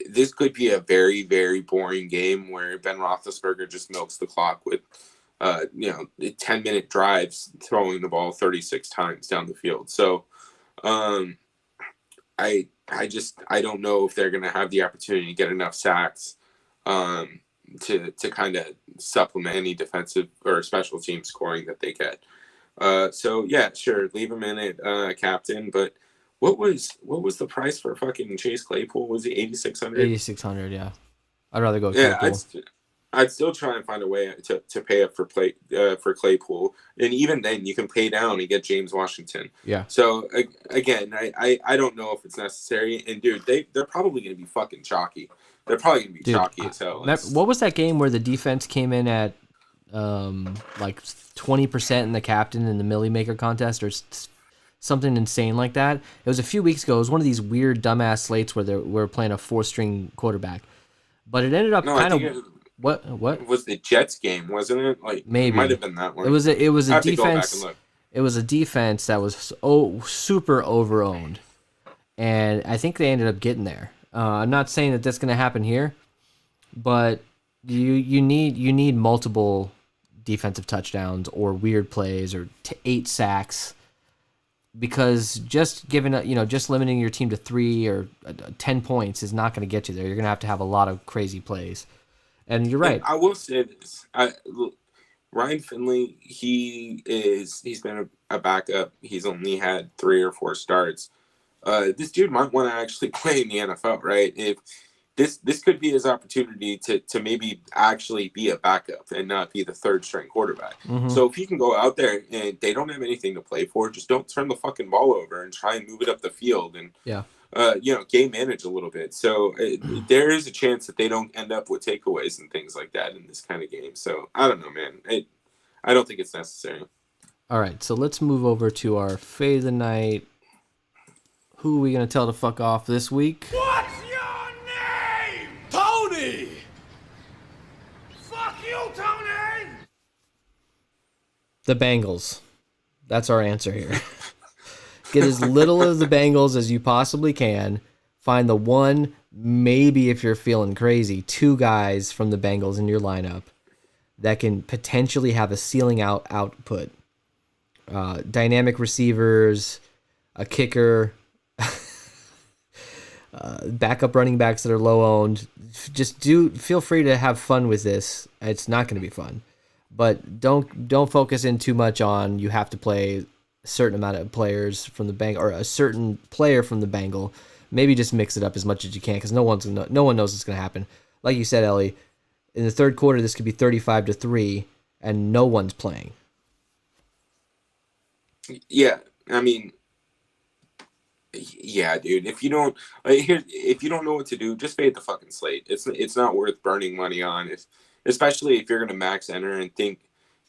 This could be a very, very boring game where Ben Roethlisberger just milks the clock with 10-minute drives throwing the ball 36 times down the field. So I don't know if they're going to have the opportunity to get enough sacks to kind of supplement any defensive or special team scoring that they get. So yeah, sure, leave him in it, captain. But what was the price for fucking Chase Claypool? Was it 8,600? 8,600, yeah. I'd rather go Claypool. Yeah, I'd still try and find a way to pay up for Claypool, and even then you can pay down and get James Washington. Yeah. So again, I don't know if it's necessary. And dude, they're probably going to be fucking chalky. They're probably going to be chalky as hell. What was that game where the defense came in at like 20% in the captain in the Millie Maker contest or something insane like that? It was a few weeks ago. It was one of these weird dumbass slates where they were playing a 4-string quarterback, but it ended up kind of. What was the Jets game? Wasn't it? Like maybe it might have been that one. It was a defense. It was a defense that was super overowned, and I think they ended up getting there. I'm not saying that that's going to happen here, but you need multiple defensive touchdowns or weird plays or 8 sacks, because just just limiting your team to 3 or 10 points is not going to get you there. You're going to have a lot of crazy plays. And you're right. I will say this. Ryan Finley, he's been a backup. He's only had 3 or 4 starts. This dude might want to actually play in the NFL, right? If this could be his opportunity to maybe actually be a backup and not be the 3rd-string quarterback. Mm-hmm. So if he can go out there and they don't have anything to play for, just don't turn the fucking ball over and try and move it up the field and game manage a little bit. So there is a chance that they don't end up with takeaways and things like that in this kind of game. So I don't know, man. I don't think it's necessary. All right, so let's move over to our fade of the night. Who are we going to tell to fuck off this week? What's your name? Tony! Fuck you, Tony! The Bengals. That's our answer here. Get as little of the Bengals as you possibly can. Find the one, maybe if you're feeling crazy, 2 guys from the Bengals in your lineup that can potentially have a ceiling output. Dynamic receivers, a kicker, backup running backs that are low owned. Just feel free to have fun with this. It's not going to be fun, but don't focus in too much on you have to play a certain amount of players from the Bengal or a certain player from the Bengal. Maybe just mix it up as much as you can, because no one knows what's going to happen. Like you said, Ellie, in the 3rd quarter, this could be 35-3, and no one's playing. Yeah, I mean, yeah, dude. If you don't know what to do, just fade the fucking slate. It's not worth burning money on, especially if you're going to max enter and think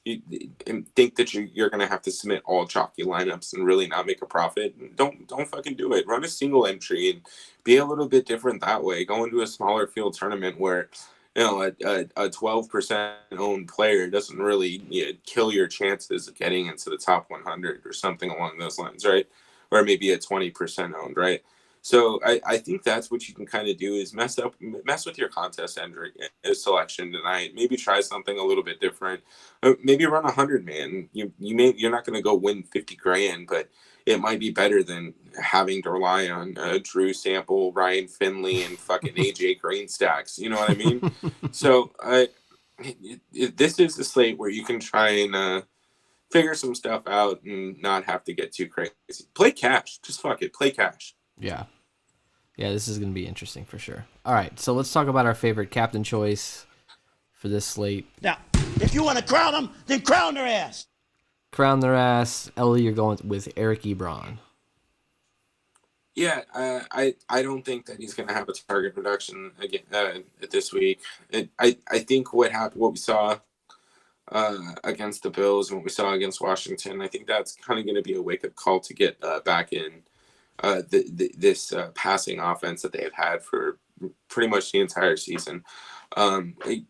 that you're going to have to submit all chalky lineups and really not make a profit. Don't fucking do it. Run a single entry and be a little bit different that way. Go into a smaller field tournament where a 12% owned player doesn't really kill your chances of getting into the top 100 or something along those lines, right? Or maybe a 20% owned, right? So I think that's what you can kind of do is mess with your contest selection tonight. Maybe try something a little bit different. Maybe run 100-man. You're not going to go win 50 grand, but it might be better than having to rely on Drew Sample, Ryan Finley, and fucking AJ Green stacks. You know what I mean? So this is the slate where you can try and figure some stuff out and not have to get too crazy. Play cash. Just fuck it. Play cash. Yeah. Yeah, this is going to be interesting for sure. All right, so let's talk about our favorite captain choice for this slate. Now, if you want to crown them, then crown their ass. Crown their ass. Ellie, you're going with Eric Ebron. Yeah, I don't think that he's going to have a target reduction again this week. I think what we saw against the Bills and what we saw against Washington, I think that's kind of going to be a wake-up call to get back in this passing offense that they've had for pretty much the entire season.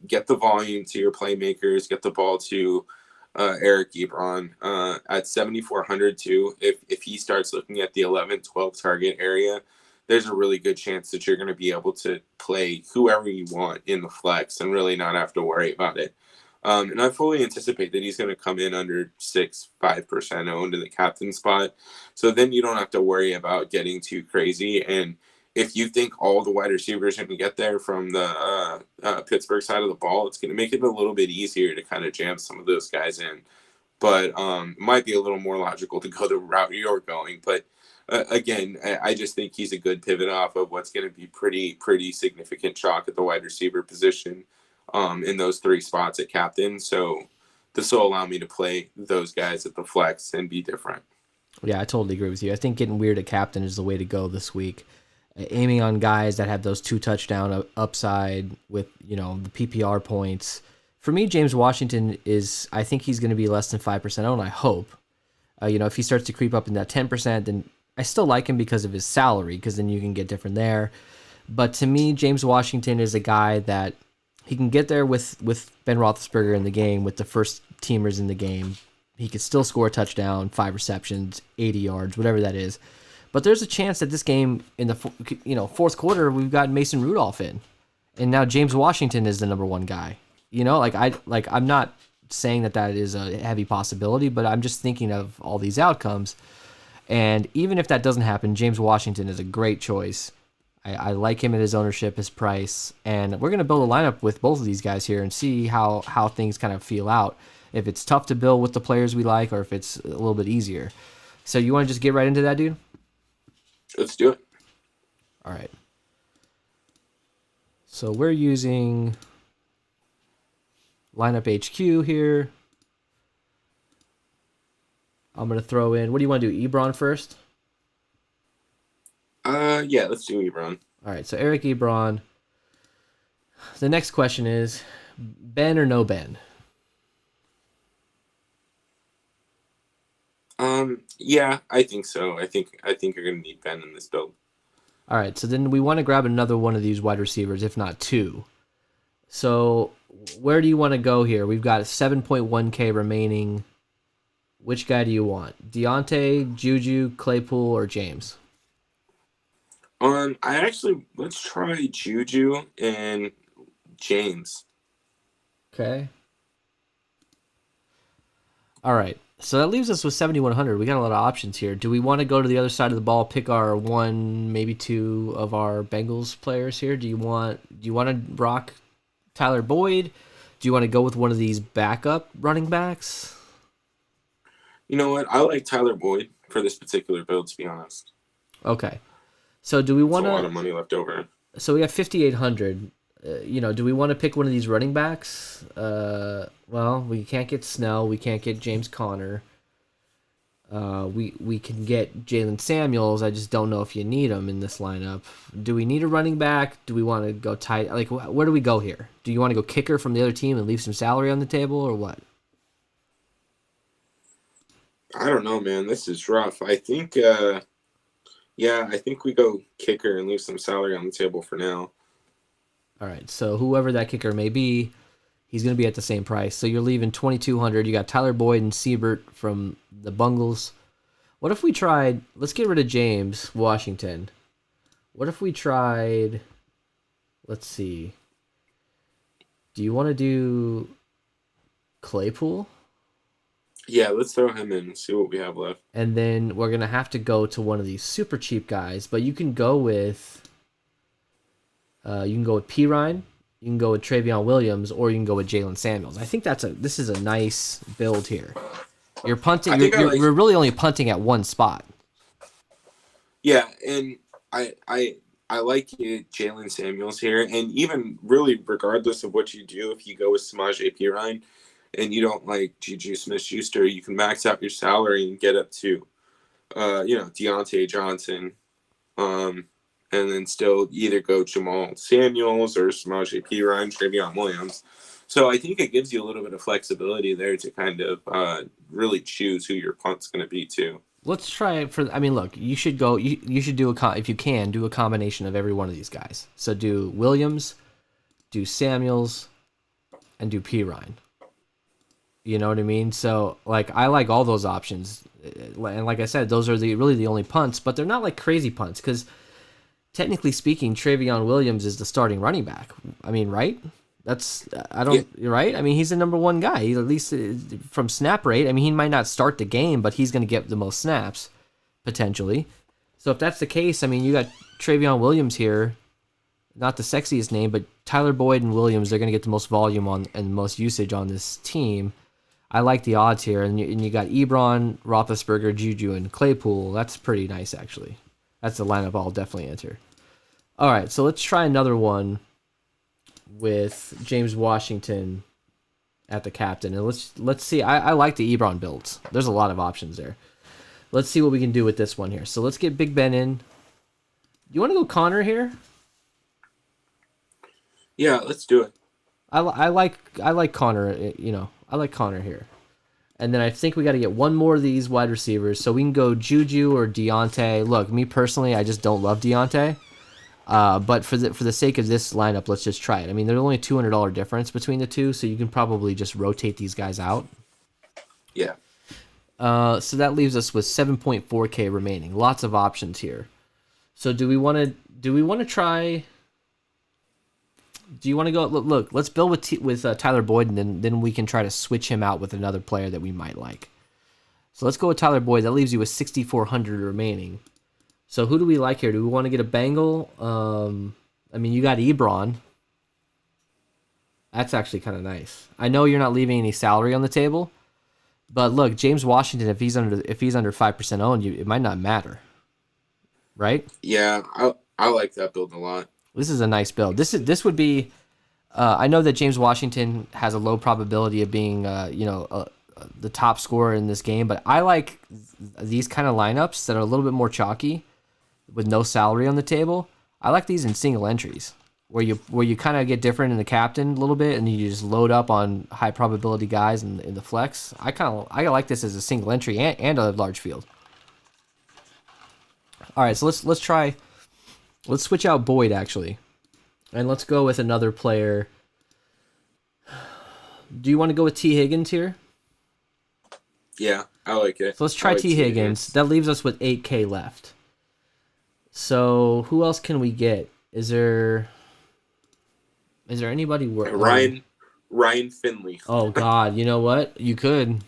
Get the volume to your playmakers, get the ball to Eric Ebron at 7,400 too. If he starts looking at the 11-12 target area, there's a really good chance that you're going to be able to play whoever you want in the flex and really not have to worry about it. And I fully anticipate that he's going to come in under 5% owned in the captain spot. So then you don't have to worry about getting too crazy. And if you think all the wide receivers are going to get there from the Pittsburgh side of the ball, it's going to make it a little bit easier to kind of jam some of those guys in. But it might be a little more logical to go the route you're going. But again, I just think he's a good pivot off of what's going to be pretty significant chalk at the wide receiver position. In those three spots at captain. So this will allow me to play those guys at the flex and be different. Yeah, I totally agree with you. I think getting weird at captain is the way to go this week. Aiming on guys that have those 2 touchdown upside with, the PPR points. For me, James Washington I think he's going to be less than 5% owned, I hope. If he starts to creep up in that 10%, then I still like him because of his salary, because then you can get different there. But to me, James Washington is a guy that he can get there with Ben Roethlisberger in the game, with the first teamers in the game. He could still score a touchdown, 5 receptions, 80 yards, whatever that is. But there's a chance that this game in the fourth quarter we've got Mason Rudolph in, and now James Washington is the number 1 guy. I'm not saying that is a heavy possibility, but I'm just thinking of all these outcomes. And even if that doesn't happen, James Washington is a great choice. I like him at his ownership, his price, and we're going to build a lineup with both of these guys here and see how things kind of feel out. If it's tough to build with the players we like, or if it's a little bit easier. So you want to just get right into that, dude? Let's do it. All right. So we're using lineup HQ here. I'm going to throw in, what do you want to do, Ebron first? Yeah, let's do Ebron. All right, so Eric Ebron. The next question is, Ben or no Ben? Yeah, I think so. I think you're going to need Ben in this build. All right, so then we want to grab another one of these wide receivers, if not 2. So where do you want to go here? We've got 7.1K remaining. Which guy do you want? Deontay, Juju, Claypool, or James? Let's try Juju and James. Okay. All right. So that leaves us with 7,100. We got a lot of options here. Do we want to go to the other side of the ball, pick our 1, maybe 2 of our Bengals players here? Do you want to rock Tyler Boyd? Do you want to go with one of these backup running backs? You know what? I like Tyler Boyd for this particular build, to be honest. Okay. So do we want a lot of money left over. So we have 5,800. Do we want to pick one of these running backs? Well, we can't get Snell. We can't get James Conner. We can get Jalen Samuels. I just don't know if you need him in this lineup. Do we need a running back? Do we want to go tight? Like, where do we go here? Do you want to go kicker from the other team and leave some salary on the table, or what? I don't know, man. This is rough. I think, I think we go kicker and leave some salary on the table for now. All right, so whoever that kicker may be, he's going to be at the same price. So you're leaving 2,200. You got Tyler Boyd and Siebert from the Bengals. What if we tried? Let's get rid of James Washington. What if we tried? Let's see. Do you want to do Claypool? Yeah, let's throw him in and see what we have left. And then we're going to have to go to one of these super cheap guys, but you can go with Pirine, you can go with Travion Williams, or you can go with Jalen Samuels. I think this is a nice build here. You're punting. You're really only punting at one spot. Yeah, and I like Jalen Samuels here, and even really regardless of what you do, if you go with Samaje Perine and you don't like Juju Smith-Schuster, you can max out your salary and get up to, Deontay Johnson, and then still either go Jamal Samuels or Samaje Perine, Travion Williams. So I think it gives you a little bit of flexibility there to kind of really choose who your punt's going to be too. Let's try it for. I mean, look, you should go. You should do if you can do a combination of every one of these guys. So do Williams, do Samuels, and do Pirine. You know what I mean? So like, I like all those options, and like I said, those are really the only punts, but they're not like crazy punts because technically speaking, Travion Williams is the starting running back. I mean, right? Right? I mean, he's the number one guy. He, at least from snap rate. I mean, he might not start the game, but he's going to get the most snaps, potentially. So if that's the case, I mean, you got Travion Williams here, not the sexiest name, but Tyler Boyd and Williams, they're going to get the most volume on and most usage on this team. I like the odds here. And you got Ebron, Roethlisberger, Juju, and Claypool. That's pretty nice, actually. That's the lineup I'll definitely enter. All right, so let's try another one with James Washington at the captain, and let's see. I like the Ebron builds. There's a lot of options there. Let's see what we can do with this one here. So let's get Big Ben in. You want to go Connor here? Yeah, let's do it. I like Connor. I like Connor here. And then I think we got to get one more of these wide receivers. So we can go Juju or Deontay. Look, me personally, I just don't love Deontay. But for the sake of this lineup, let's just try it. I mean, there's only a $200 difference between the two, so you can probably just rotate these guys out. Yeah. So that leaves us with 7.4K remaining. Lots of options here. So do we want to try? Do you want to go? Look, let's build with Tyler Boyd, and then we can try to switch him out with another player that we might like. So let's go with Tyler Boyd. That leaves you with 6,400 remaining. So who do we like here? Do we want to get a Bengal? I mean, you got Ebron. That's actually kind of nice. I know you're not leaving any salary on the table, but look, James Washington, if he's under 5% owned, it might not matter, right? Yeah, I like that build a lot. This is a nice build. This would be. I know that James Washington has a low probability of being, the top scorer in this game, but I like these kind of lineups that are a little bit more chalky, with no salary on the table. I like these in single entries, where you kind of get different in the captain a little bit, and you just load up on high probability guys in the flex. I like this as a single entry and a large field. All right, so let's try. Let's switch out Boyd, actually. And let's go with another player. Do you want to go with T. Higgins here? Yeah, I like it. So let's try T. Higgins. That leaves us with 8K left. So who else can we get? Is there anybody worth? Ryan Finley. Oh God, you know what? You could.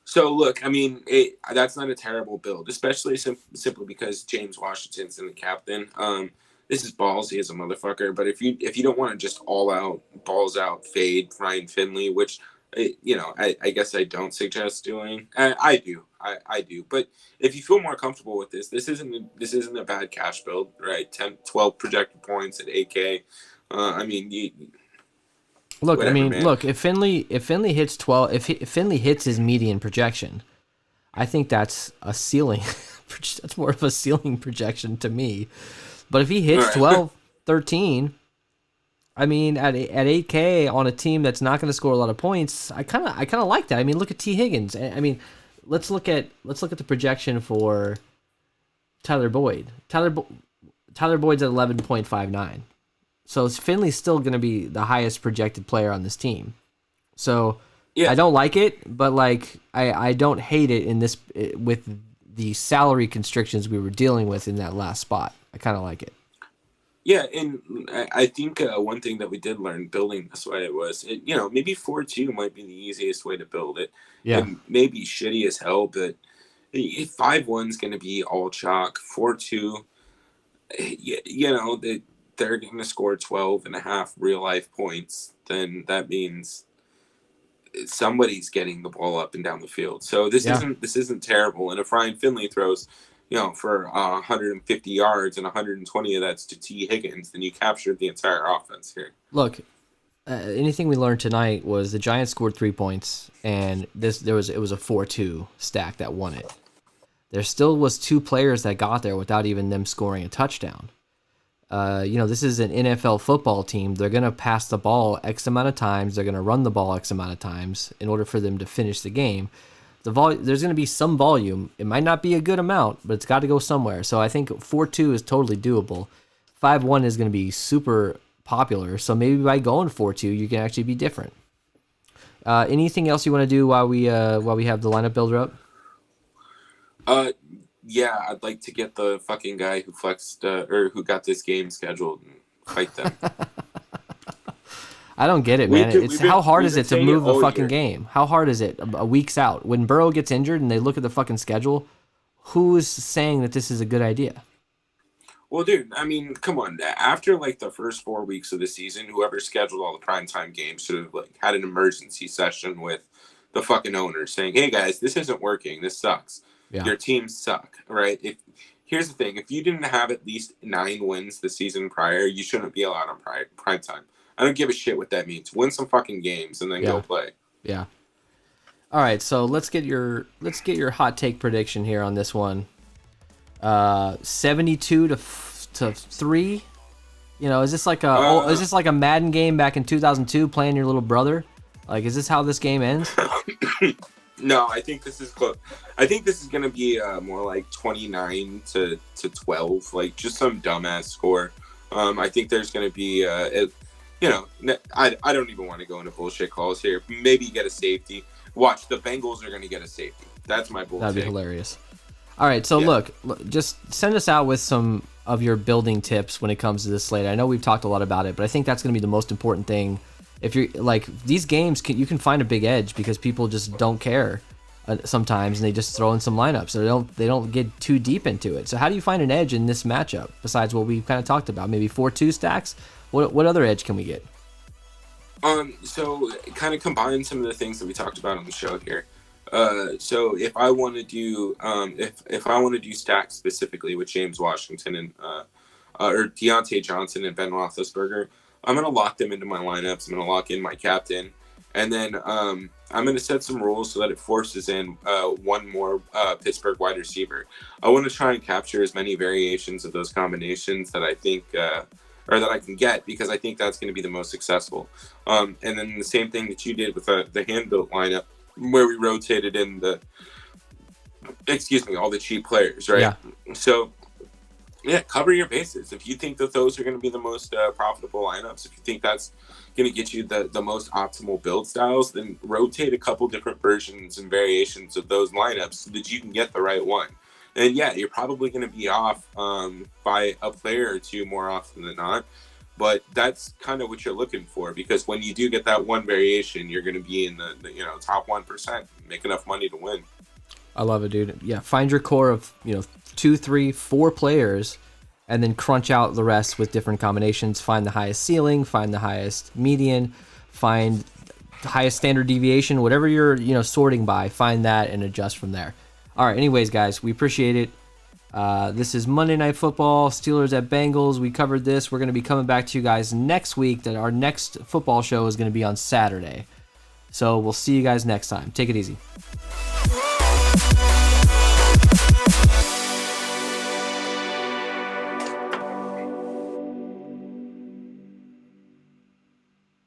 So look, I mean, that's not a terrible build, especially simply because James Washington's in the captain. This is ballsy as a motherfucker, but if you don't want to just all out balls out fade Ryan Finley, which I guess I don't suggest doing. I do, but if you feel more comfortable with this isn't a bad cash build, right? 10, 12 projected points at 8K. I mean, look, whatever, man. Look, if Finley hits 12, if Finley hits his median projection, I think that's a ceiling. That's more of a ceiling projection to me. But if he hits 12, 13, I mean, at 8K on a team that's not going to score a lot of points, I kind of like that. I mean, look at T. Higgins. I mean, let's look at the projection for Tyler Boyd. Tyler Tyler Boyd's at 11.59. So Finley's still going to be the highest projected player on this team. So I don't like it, but like I don't hate it in this with the salary constrictions we were dealing with in that last spot. I kind of like it. Yeah, and I think one thing that we did learn building this way was, maybe 4-2 might be the easiest way to build it. Yeah. And maybe shitty as hell, but if 5-1 is going to be all chalk, 4-2, they're going to score 12.5 real life points, then that means somebody's getting the ball up and down the field. So this isn't terrible. And if Ryan Finley throws, for 150 yards and 120 of that's to T. Higgins, then you captured the entire offense here. Look, anything we learned tonight was the Giants scored 3 points, and it was a 4-2 stack that won it. There still was 2 players that got there without even them scoring a touchdown. This is an NFL football team. They're going to pass the ball X amount of times. They're going to run the ball X amount of times in order for them to finish the game. There's going to be some volume. It might not be a good amount, but it's got to go somewhere. So I think 4-2 is totally doable. 5-1 is going to be super popular. So maybe by going 4-2, you can actually be different. Anything else you want to do while we have the lineup builder up? Yeah, I'd like to get the fucking guy who flexed or who got this game scheduled and fight them. I don't get it, man. How hard is it to move the fucking game? How hard is it a week's out? When Burrow gets injured and they look at the fucking schedule, who's saying that this is a good idea? Well, dude, I mean, come on. After like the first 4 weeks of the season, whoever scheduled all the primetime games should have like had an emergency session with the fucking owner saying, "Hey guys, this isn't working. This sucks. Yeah. Your teams suck." Right? Here's the thing: if you didn't have at least 9 wins the season prior, you shouldn't be allowed on primetime. I don't give a shit what that means. Win some fucking games and then go play. Yeah. All right, so let's get your hot take prediction here on this one. 72 to 3. Is this like a Madden game back in 2002 playing your little brother? Like, is this how this game ends? No, I think this is close. I think this is gonna be more like 29 to 12, like just some dumbass score. I think there's gonna be I don't even want to go into bullshit calls here. Maybe get a safety. Watch, the Bengals are gonna get a safety. That's my bull. That'd be hilarious. All right, so look, just send us out with some of your building tips when it comes to this slate. I know we've talked a lot about it, but I think that's going to be the most important thing. If you're like these games, you can find a big edge because people just don't care sometimes, and they just throw in some lineups. So they don't get too deep into it. So how do you find an edge in this matchup besides what we kind of talked about? Maybe 4-2 stacks. What other edge can we get? So kind of combine some of the things that we talked about on the show here. So if I want to do if I want to do stacks specifically with James Washington and or Deontay Johnson and Ben Roethlisberger, I'm gonna lock them into my lineups. I'm gonna lock in my captain, and then I'm gonna set some rules so that it forces in one more Pittsburgh wide receiver. I want to try and capture as many variations of those combinations that I think or that I can get, because I think that's going to be the most successful. And then the same thing that you did with the hand-built lineup, where we rotated in all the cheap players, right? Yeah. So, cover your bases. If you think that those are going to be the most profitable lineups, if you think that's going to get you the most optimal build styles, then rotate a couple different versions and variations of those lineups so that you can get the right one. And you're probably going to be off by a player or two more often than not. But that's kind of what you're looking for, because when you do get that one variation, you're going to be in the top 1%, make enough money to win. I love it, dude. Yeah, find your core of 2, 3, 4 players, and then crunch out the rest with different combinations. Find the highest ceiling, find the highest median, find the highest standard deviation, whatever you're sorting by. Find that and adjust from there. All right, anyways, guys, we appreciate it. This is Monday Night Football, Steelers at Bengals. We covered this. We're going to be coming back to you guys next week. That our next football show is going to be on Saturday. So we'll see you guys next time. Take it easy.